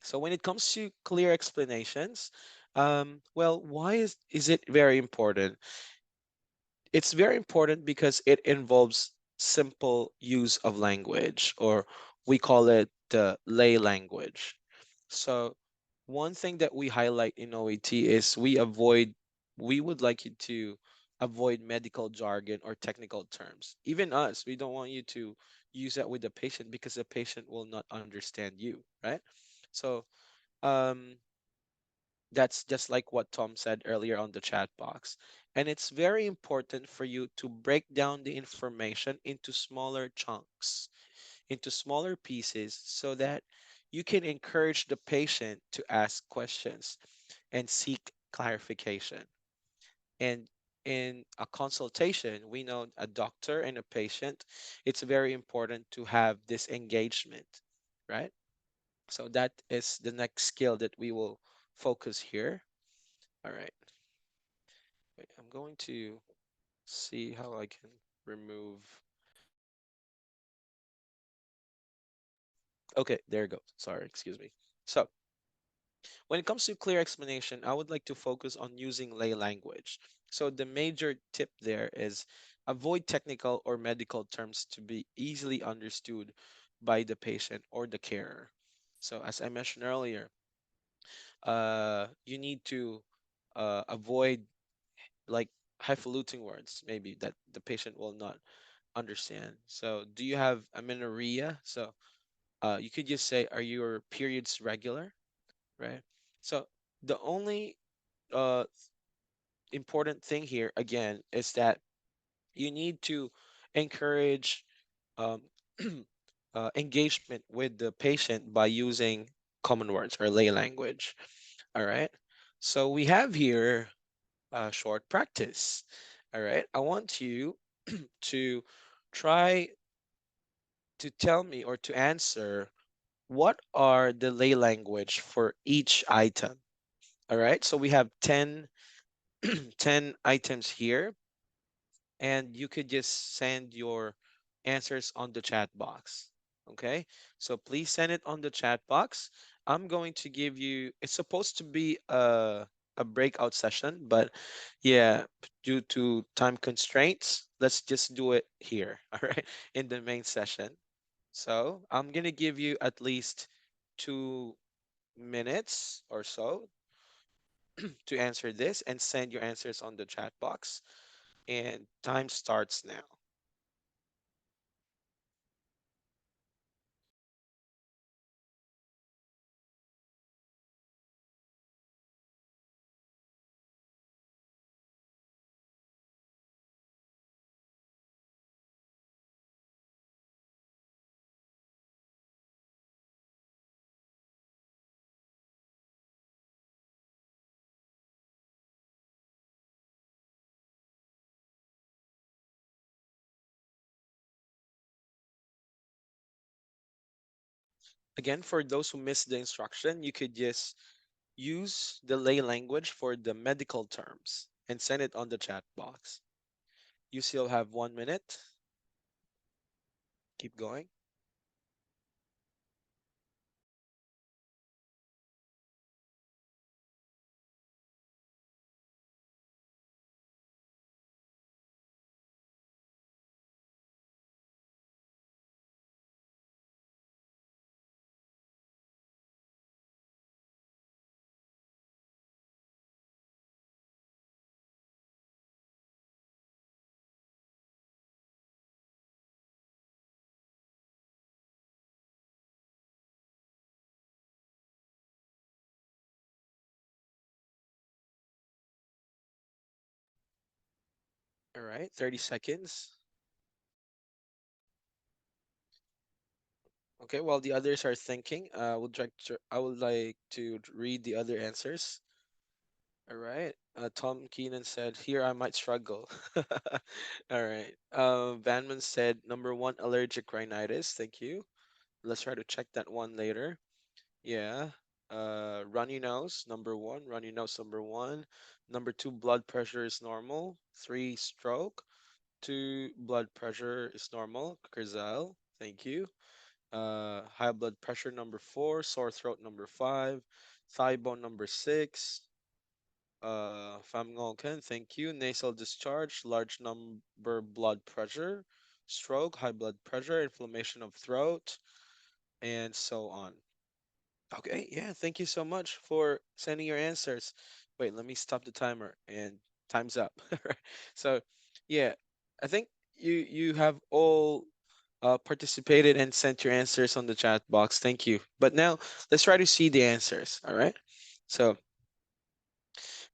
So when it comes to clear explanations, well, why is it very important? It's very important because it involves simple use of language, or we call it the lay language. So one thing that we highlight in OET is we would like you to avoid medical jargon or technical terms. Even us, we don't want you to use that with the patient because the patient will not understand you, right? So um, that's just like what Tom said earlier on the chat box. And it's very important for you to break down the information into smaller chunks, into smaller pieces, so that you can encourage the patient to ask questions and seek clarification. And in a consultation, we know a doctor and a patient, it's very important to have this engagement, right? So that is the next skill that we will focus here. All right. Wait, I'm going to see how I can remove. Okay, there it goes. Sorry, excuse me. So when it comes to clear explanation, I would like to focus on using lay language. So the major tip there is avoid technical or medical terms to be easily understood by the patient or the carer. So as I mentioned earlier, you need to avoid like highfalutin words maybe that the patient will not understand. So do you have amenorrhea? So you could just say, are your periods regular? Right? So the only uh, important thing here again is that you need to encourage um, engagement with the patient by using common words or lay language. All right. So we have here a short practice. All right. I want you to try to tell me or to answer what are the lay language for each item. All right. So we have 10 items here, and you could just send your answers on the chat box. Okay, so please send it on the chat box. I'm going to give you, it's supposed to be a breakout session, but yeah, due to time constraints, let's just do it here, all right, in the main session. So I'm gonna give you at least 2 minutes or so to answer this and send your answers on the chat box. And time starts now. Again, for those who missed the instruction, you could just use the lay language for the medical terms and send it on the chat box. You still have 1 minute. Keep going. All right, 30 seconds. Okay, while the others are thinking, I would like to read the other answers. All right. Tom Keenan said, "Here I might struggle." All right. Vanman said, "Number one, allergic rhinitis." Thank you. Let's try to check that one later. Yeah. Runny nose, number one. Runny nose, number one. Number two, blood pressure is normal. Three, stroke. Two, blood pressure is normal. Crizel, thank you. High blood pressure, number four. Sore throat, number five. Thigh bone, number six. Famngolken, thank you. Nasal discharge, large number blood pressure. Stroke, high blood pressure, inflammation of throat, and so on. Okay, yeah, thank you so much for sending your answers. Wait, let me stop the timer and time's up. Right. So, yeah, I think you have all participated and sent your answers on the chat box. Thank you. But now let's try to see the answers. All right. So,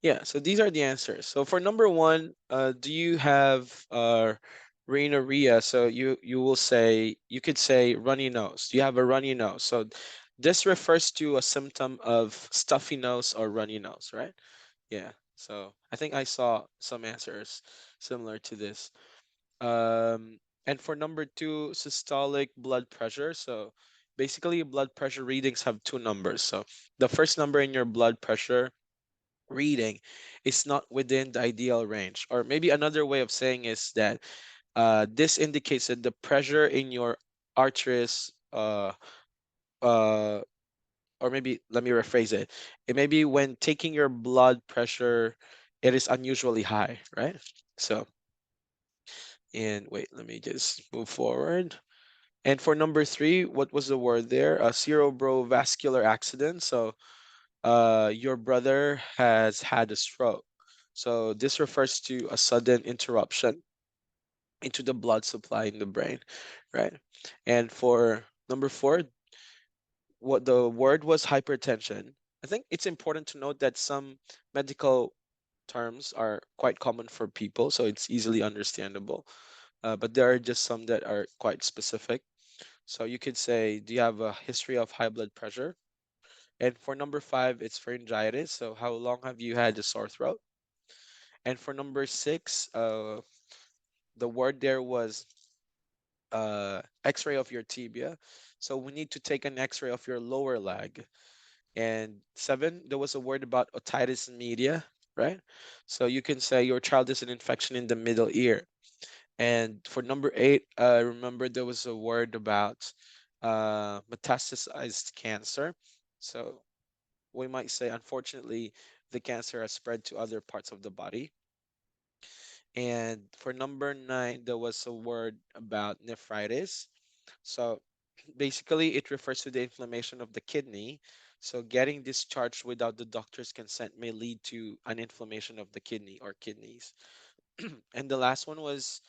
yeah, so these are the answers. So for number one, do you have rhinorrhea? So you will say, you could say runny nose. Do you have a runny nose? So this refers to a symptom of stuffy nose or runny nose, right? Yeah. So I think I saw some answers similar to this. And for number two, systolic blood pressure. So basically, blood pressure readings have two numbers. So the first number in your blood pressure reading is not within the ideal range. Or maybe another way of saying is that this indicates that the pressure in your arteries, uh, or maybe let me rephrase it. It may be when taking your blood pressure, it is unusually high, right? So And wait, let me just move forward. And for number 3, what was the word there? A cerebrovascular accident. So your brother has had a stroke. So this refers to a sudden interruption into the blood supply in the brain, right? And for number 4, what the word was hypertension. I think it's important to note that some medical terms are quite common for people, so it's easily understandable. But there are just some that are quite specific. So you could say, do you have a history of high blood pressure? And for number 5, it's pharyngitis. So how long have you had a sore throat? And for number 6, the word there was X-ray of your tibia. So we need to take an X-ray of your lower leg. And 7, there was a word about otitis media, right? So you can say your child has an infection in the middle ear. And for number 8, remember there was a word about metastasized cancer. So we might say, unfortunately, the cancer has spread to other parts of the body. And for number 9, there was a word about nephritis. So basically, it refers to the inflammation of the kidney. So getting discharged without the doctor's consent may lead to an inflammation of the kidney or kidneys. And the last one was,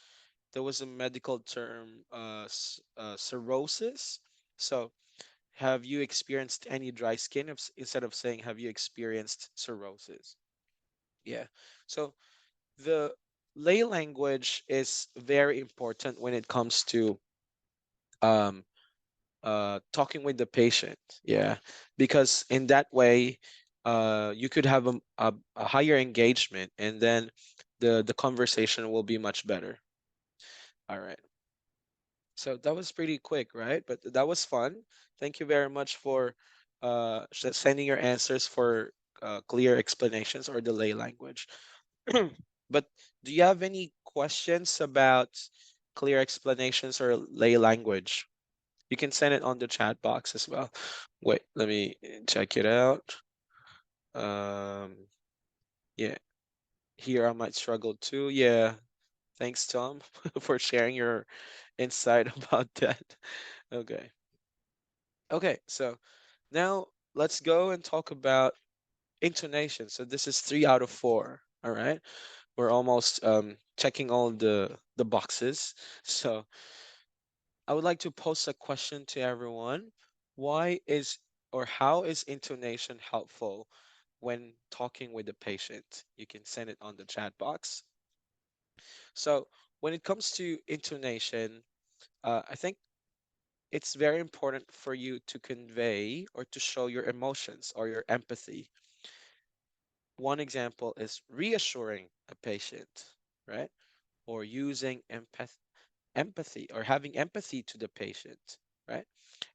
there was a medical term, cirrhosis. So have you experienced any dry skin instead of saying have you experienced cirrhosis? Yeah. So the lay language is very important when it comes to um, talking with the patient. Yeah, because in that way, you could have a higher engagement, and then the conversation will be much better. All right. So that was pretty quick, right? But that was fun. Thank you very much for sending your answers for clear explanations or the lay language. But do you have any questions about clear explanations or lay language? You can send it on the chat box as well. Wait, let me check it out. Yeah, here I might struggle too. Yeah, thanks, Tom, for sharing your insight about that. Okay. Okay, so now let's go and talk about intonation. So this is 3 out of 4. All right. We're almost checking all the boxes. So I would like to pose a question to everyone. Why is or how is intonation helpful when talking with the patient? You can send it on the chat box. So when it comes to intonation, I think it's very important for you to convey or to show your emotions or your empathy. One example is reassuring a patient, right? Or using empathy or having empathy to the patient, right?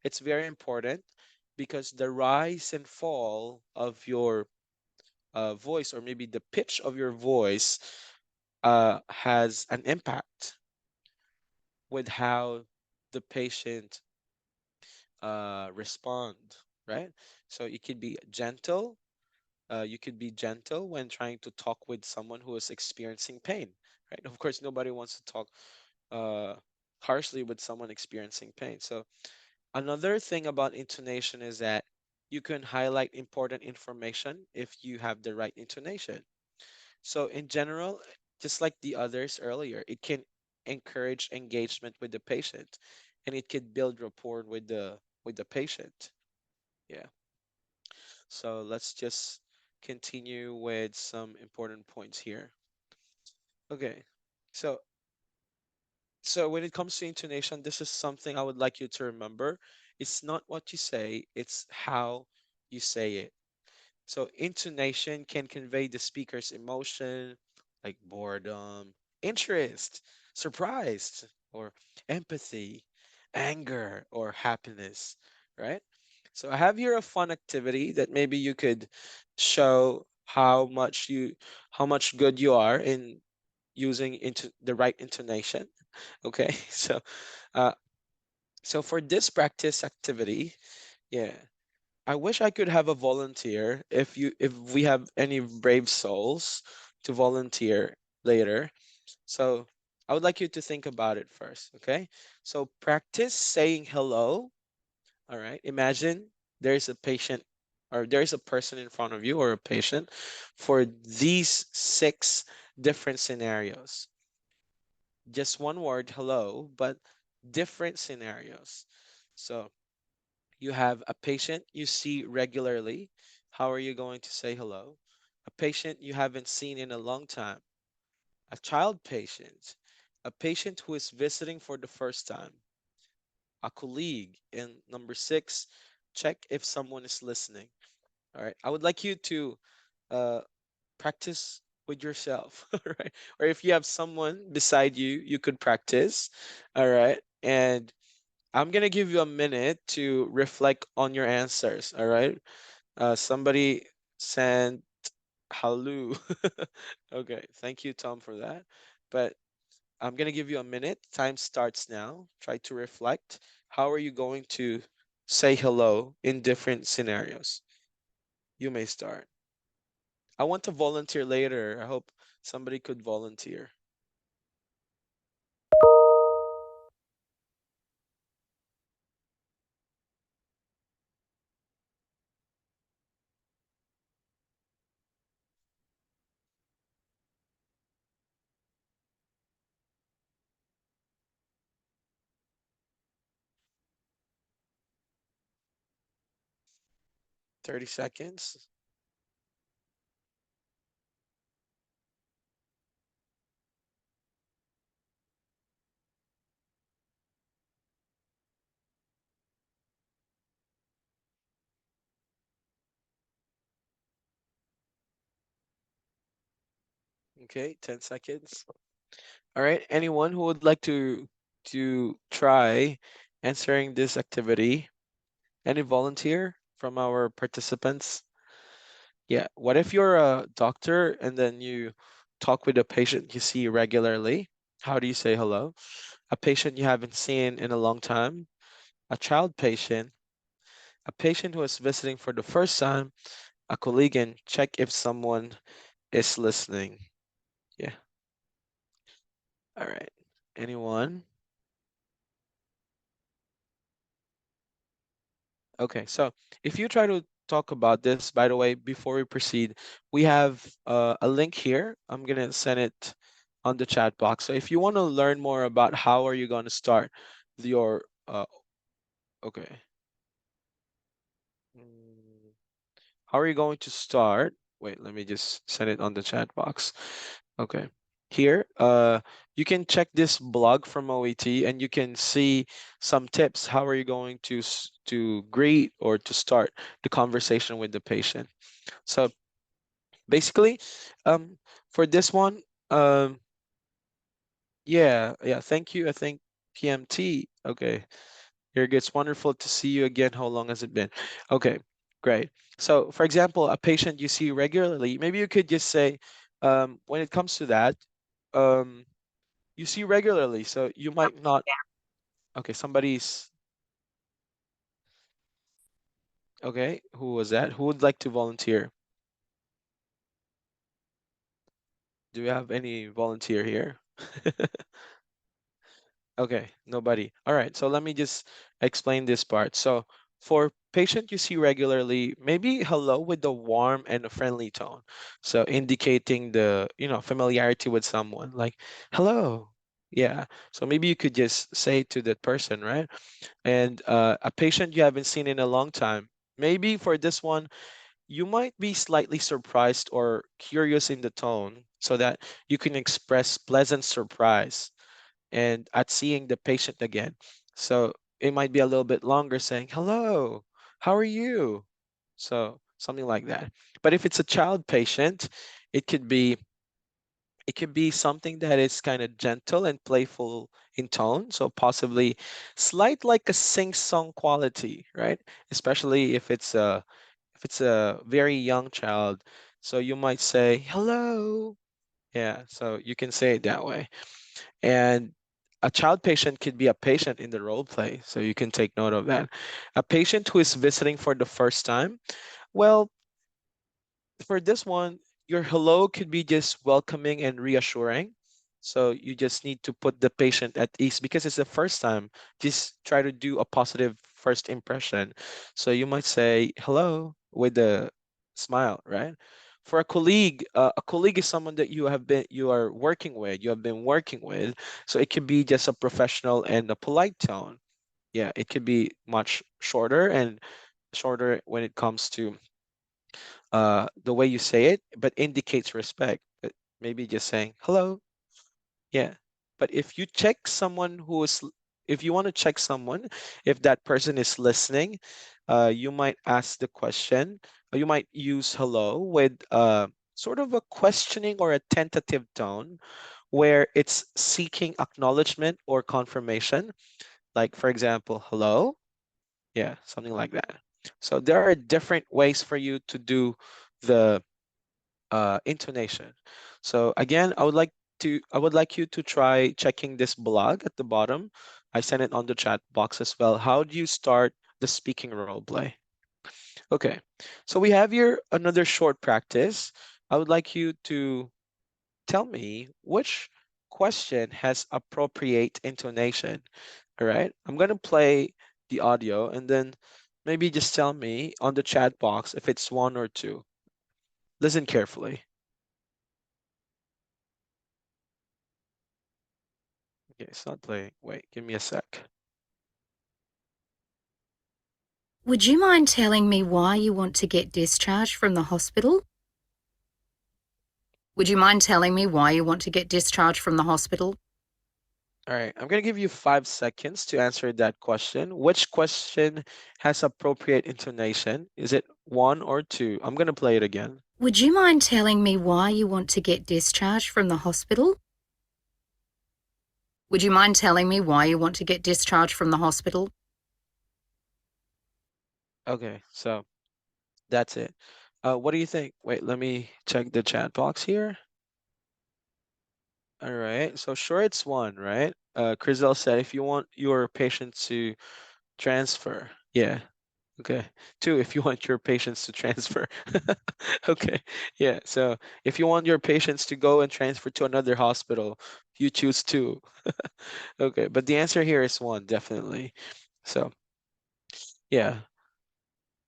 It's very important because the rise and fall of your voice, or maybe the pitch of your voice, has an impact with how the patient respond, right? So it could be gentle. You could be gentle when trying to talk with someone who is experiencing pain, right? Of course, nobody wants to talk uh, harshly with someone experiencing pain. So another thing about intonation is that you can highlight important information if you have the right intonation. So in general, just like the others earlier, it can encourage engagement with the patient, and it could build rapport with the patient. Yeah. So let's just continue with some important points here. Okay. So when it comes to intonation, this is something I would like you to remember. It's not what you say, it's how you say it. So intonation can convey the speaker's emotion, like boredom, interest, surprise, or empathy, anger, or happiness, right? So I have here a fun activity that maybe you could show how much good you are in using into the right intonation. Okay, uh, so for this practice activity, yeah, I wish I could have a volunteer if we have any brave souls to volunteer later. So I would like you to think about it first, okay? So practice saying hello. All right. Imagine there's a patient or there's a person in front of you or a patient for these 6 different scenarios. Just one word, hello, but different scenarios. So you have a patient you see regularly. How are you going to say hello? A patient you haven't seen in a long time. A child patient. A patient who is visiting for the first time. A colleague. And number 6, check if someone is listening. All right. I would like you to uh, practice with yourself, all right? Or if you have someone beside you, you could practice, all right? And I'm gonna give you a minute to reflect on your answers, all right? Somebody sent hello. Okay, thank you, Tom, for that. But I'm gonna give you a minute. Time starts now. Try to reflect. How are you going to say hello in different scenarios? You may start. I want to volunteer later. I hope somebody could volunteer. 30 seconds. Okay, 10 seconds. All right, anyone who would like to try answering this activity? Any volunteer from our participants? Yeah, what if you're a doctor and then you talk with a patient you see regularly? How do you say hello? A patient you haven't seen in a long time, a child patient, a patient who is visiting for the first time, a colleague, and check if someone is listening. Yeah. All right. Anyone? Okay, so if you try to talk about this, by the way, before we proceed, we have a link here. I'm gonna send it on the chat box. So if you want to learn more about how are you going to start your okay. Mm, How are you going to start? Wait, let me just send it on the chat box. Okay. Here, you can check this blog from OET and you can see some tips. How are you going to to greet or to start the conversation with the patient? So basically, um, for this one, um, yeah, thank you. I think PMT. Okay. Here, it's wonderful to see you again. How long has it been? Okay, great. So, for example, a patient you see regularly, maybe you could just say, when it comes to that, um, you see regularly, so you might not. Okay, somebody's. Okay, who was that? Who would like to volunteer? Do we have any volunteer here? Okay, nobody. All right, so let me just explain this part. So for patient you see regularly, maybe hello with a warm and a friendly tone. So indicating the, familiarity with someone, like hello. Yeah. So maybe you could just say to that person, right? And a patient you haven't seen in a long time. Maybe for this one, you might be slightly surprised or curious in the tone so that you can express pleasant surprise and at seeing the patient again. So it might be a little bit longer saying, hello, how are you? So something like that. But if it's a child patient, it could be it could be something that is kind of gentle and playful in tone. So possibly slight like a sing-song quality, right? Especially if it's a very young child. So you might say, hello. Yeah, so you can say it that way. And a child patient could be a patient in the role play, so you can take note of that. A patient who is visiting for the first time, well, for this one, your hello could be just welcoming and reassuring. So you just need to put the patient at ease because it's the first time. Just try to do a positive first impression. So you might say hello with a smile, right? For a colleague is someone that you are working with, you have been working with. So it could be just a professional and a polite tone. Yeah, it could be much shorter and shorter when it comes to the way you say it, but indicates respect. But maybe just saying hello. Yeah. But if you check someone who is, if you want to check someone, if that person is listening, you might ask the question, or you might use hello with sort of a questioning or a tentative tone where it's seeking acknowledgement or confirmation. Like, for example, hello. Yeah, something like that. So there are different ways for you to do the intonation. So again, I would like you to try checking this blog at the bottom. I sent it on the chat box as well. How do you start the speaking role play? Okay, so we have here another short practice. I would like you to tell me which question has appropriate intonation. All right, I'm gonna play the audio and then maybe just tell me on the chat box if it's one or two. Listen carefully. Okay, it's not playing. Wait, give me a sec. Would you mind telling me why you want to get discharged from the hospital? Would you mind telling me why you want to get discharged from the hospital? All right, I'm gonna give you 5 seconds to answer that question. Which question has appropriate intonation? Is it one or two? I'm gonna play it again. Would you mind telling me why you want to get discharged from the hospital? Would you mind telling me why you want to get discharged from the hospital? Okay, so that's it. What do you think? Wait, let me check the chat box here. All right, so sure it's one, right? Crizel said if you want your patient to transfer. Yeah, okay. Two, if you want your patients to transfer. Okay, yeah. So if you want your patients to go and transfer to another hospital, you choose two. Okay, but the answer here is one, definitely. So yeah.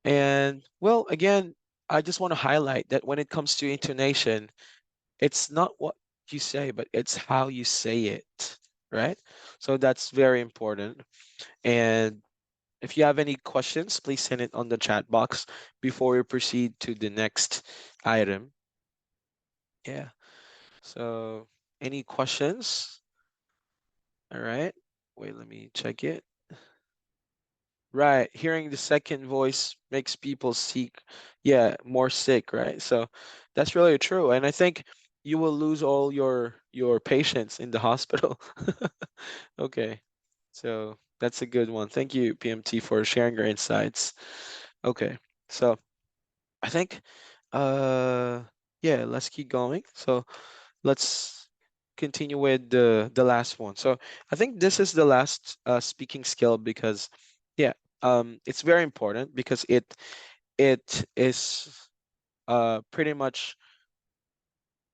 And well, again, I just want to highlight that when it comes to intonation, it's not what you say, but it's how you say it, right? So that's very important. And if you have any questions, please send it on the chat box before we proceed to the next item. Yeah. So any questions? All right. Wait, let me check it. Right. Hearing the second voice makes people seek, yeah, more sick, right? So that's really true. And I think you will lose all your patients in the hospital. Okay. So that's a good one. Thank you, PMT, for sharing your insights. Okay. So I think yeah, let's keep going. So let's continue with the last one. So I think this is the last speaking skill because yeah, it's very important because it is pretty much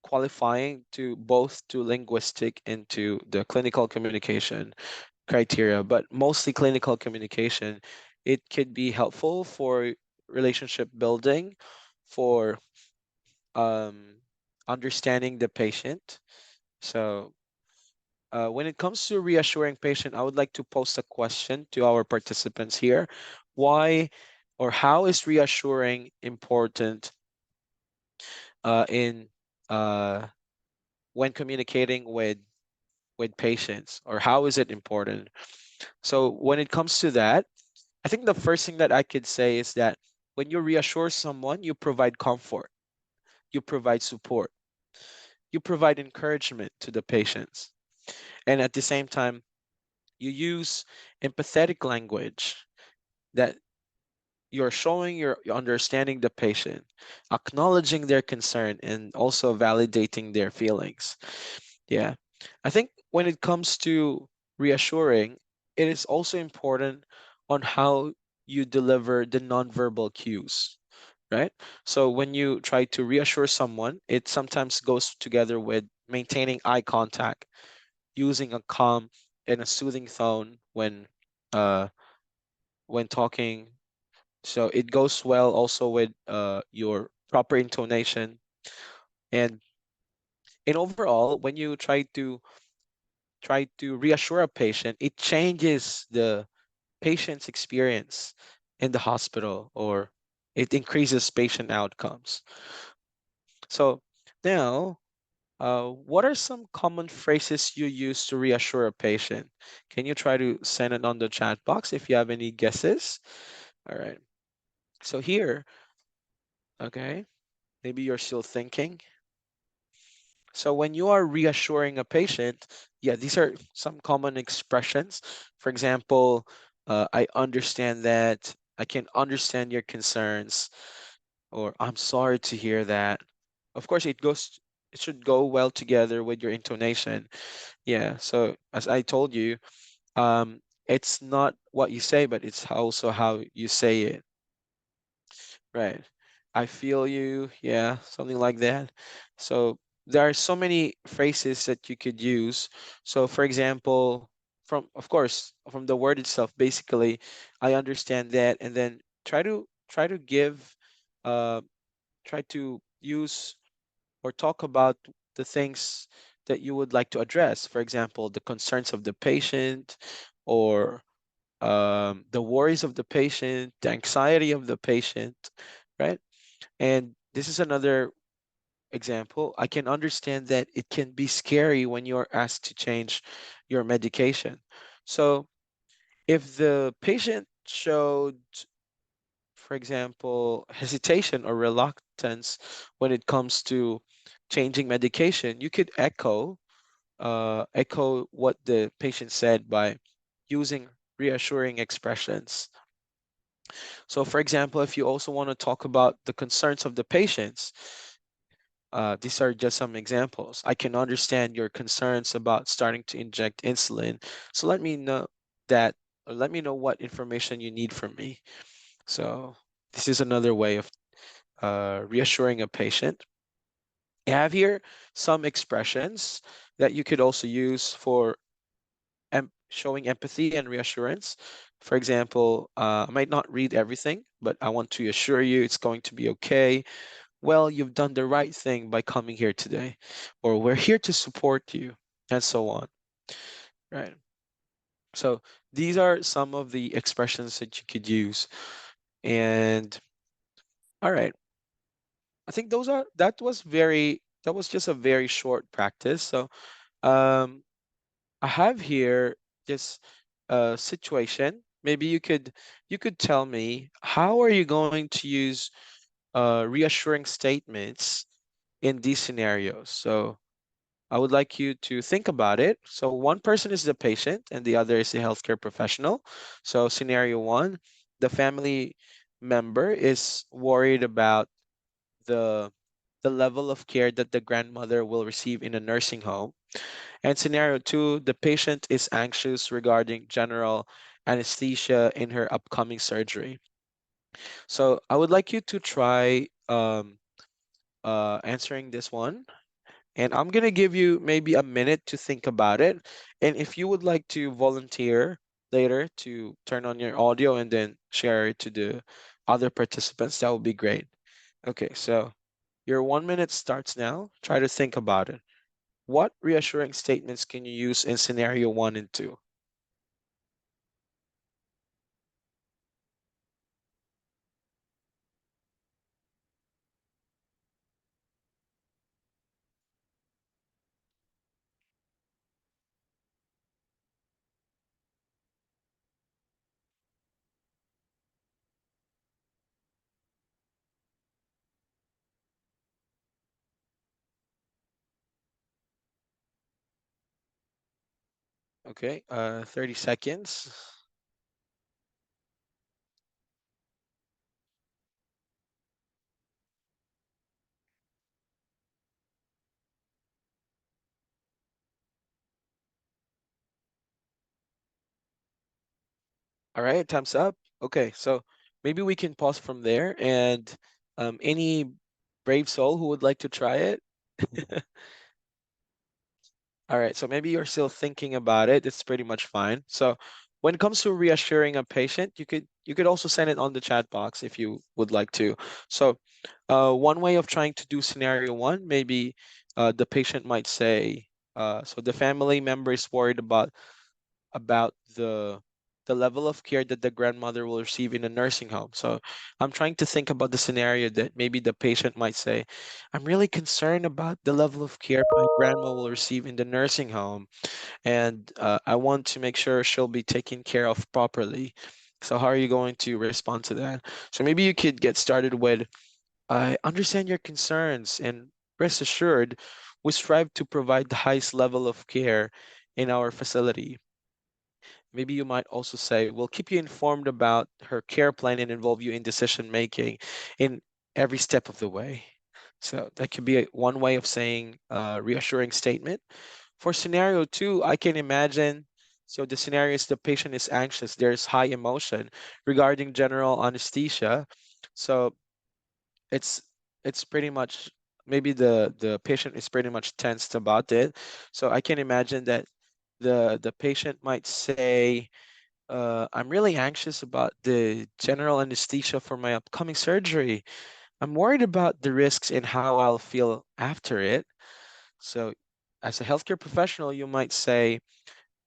qualifying to both to linguistic and to the clinical communication criteria, but mostly clinical communication. It could be helpful for relationship building, for understanding the patient. So when it comes to reassuring patient, I would like to pose a question to our participants here. Why or how is reassuring important in when communicating with patients, or how is it important? So when it comes to that, I think the first thing that I could say is that when you reassure someone, you provide comfort, you provide support, you provide encouragement to the patients. And at the same time, you use empathetic language that you're showing you're understanding the patient, acknowledging their concern, and also validating their feelings. Yeah. I think when it comes to reassuring, it is also important on how you deliver the nonverbal cues, right? So when you try to reassure someone, it sometimes goes together with maintaining eye contact, using a calm and a soothing tone when talking. So it goes well also with your proper intonation. And overall, when you try to reassure a patient, it changes the patient's experience in the hospital, or it increases patient outcomes. So now, what are some common phrases you use to reassure a patient? Can you try to send it on the chat box if you have any guesses? All right. So here, okay, maybe you're still thinking. So when you are reassuring a patient, yeah, these are some common expressions. For example, I understand that, I can understand your concerns, or I'm sorry to hear that. Of course, it should go well together with your intonation. Yeah, so as I told you, it's not what you say, but it's also how you say it. Right. I feel you. Yeah, something like that. So there are so many phrases that you could use. So for example, of course, from the word itself, basically, I understand that, and then try to give uh try to use or talk about the things that you would like to address. For example, the concerns of the patient, or the worries of the patient, the anxiety of the patient, right? And this is another example. I can understand that it can be scary when you're asked to change your medication. So if the patient showed, for example, hesitation or reluctance when it comes to changing medication, you could echo what the patient said by using reassuring expressions. So for example, if you also want to talk about the concerns of the patients, these are just some examples. I can understand your concerns about starting to inject insulin. So let me know that, or let me know what information you need from me. So this is another way of reassuring a patient. I have here some expressions that you could also use for showing empathy and reassurance. For example, I might not read everything, but I want to assure you it's going to be okay. Well, you've done the right thing by coming here today, or we're here to support you, and so on. Right. So these are some of the expressions that you could use. And all right, I think that was just a very short practice. So um, I have here this situation. Maybe you could tell me, how are you going to use reassuring statements in these scenarios? So I would like you to think about it. So one person is the patient and the other is the healthcare professional. So scenario one, the family member is worried about the the level of care that the grandmother will receive in a nursing home. And scenario two, the patient is anxious regarding general anesthesia in her upcoming surgery. So I would like you to try answering this one. And I'm going to give you maybe a minute to think about it. And if you would like to volunteer later to turn on your audio and then share it to the other participants, that would be great. Okay, so your 1 minute starts now. Try to think about it. What reassuring statements can you use in scenario one and two? Okay, 30 seconds. All right, time's up. Okay, so maybe we can pause from there, and any brave soul who would like to try it? All right, so maybe you're still thinking about it. It's pretty much fine. So when it comes to reassuring a patient, you could also send it on the chat box if you would like to. So one way of trying to do scenario one, maybe the patient might say, so the family member is worried about the level of care that the grandmother will receive in a nursing home. So I'm trying to think about the scenario that maybe the patient might say, I'm really concerned about the level of care my grandma will receive in the nursing home, and I want to make sure she'll be taken care of properly. So how are you going to respond to that? So maybe you could get started with, I understand your concerns, and rest assured, we strive to provide the highest level of care in our facility. Maybe you might also say, we'll keep you informed about her care plan and involve you in decision making in every step of the way. So that could be one way of saying a reassuring statement. For scenario two, I can imagine, so the scenario is the patient is anxious, there's high emotion regarding general anesthesia. So it's it's pretty much, maybe the patient is pretty much tensed about it. So I can imagine that the patient might say, I'm really anxious about the general anesthesia for my upcoming surgery. I'm worried about the risks and how I'll feel after it. So, as a healthcare professional, you might say,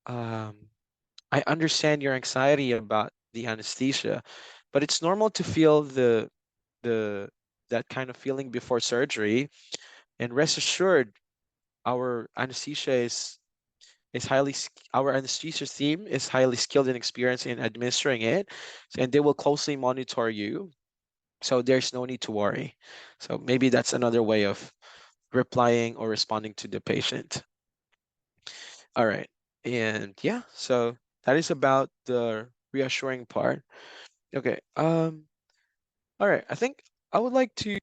um, I understand your anxiety about the anesthesia, but it's normal to feel the that kind of feeling before surgery. And rest assured, our anesthesia is our anesthesia team is highly skilled and experienced in administering it, and they will closely monitor you, so there's no need to worry. So maybe that's another way of replying or responding to the patient. All right, and yeah, so that is about the reassuring part. Okay, all right, I think I would like to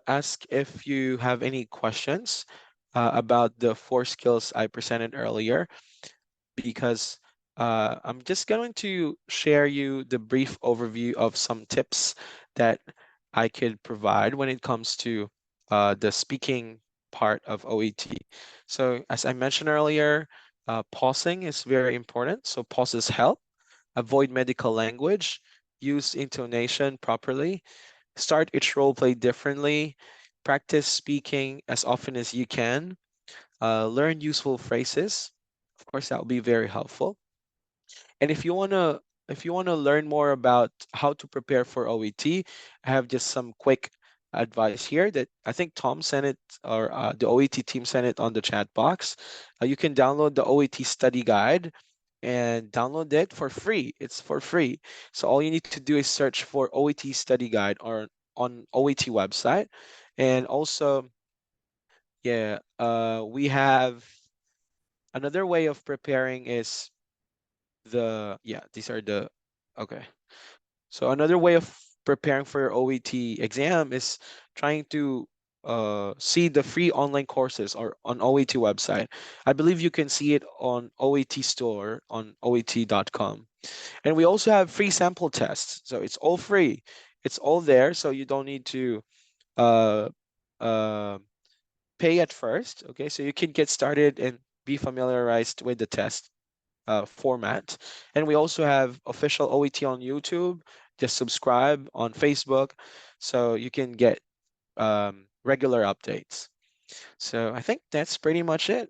ask if you have any questions about the four skills I presented earlier, because I'm just going to share you the brief overview of some tips that I could provide when it comes to the speaking part of OET. So as I mentioned earlier, pausing is very important. So pauses help. Avoid medical language. Use intonation properly. Start each role play differently. Practice speaking as often as you can. Learn useful phrases. Of course, that will be very helpful. And if you wanna learn more about how to prepare for OET, I have just some quick advice here that I think Tom sent it, or the OET team sent it on the chat box. You can download the OET study guide and download it for free. It's for free. So all you need to do is search for OET study guide or on OET website. And also, yeah, we have another way of preparing is these are the, okay. So another way of preparing for your OET exam is trying to see the free online courses or on OET website. I believe you can see it on OET store on OET.com. And we also have free sample tests. So it's all free. It's all there. So you don't need to uh, uh, pay at first. Okay. So you can get started and be familiarized with the test format. And we also have official OET on YouTube. Just subscribe on Facebook so you can get regular updates. So I think that's pretty much it.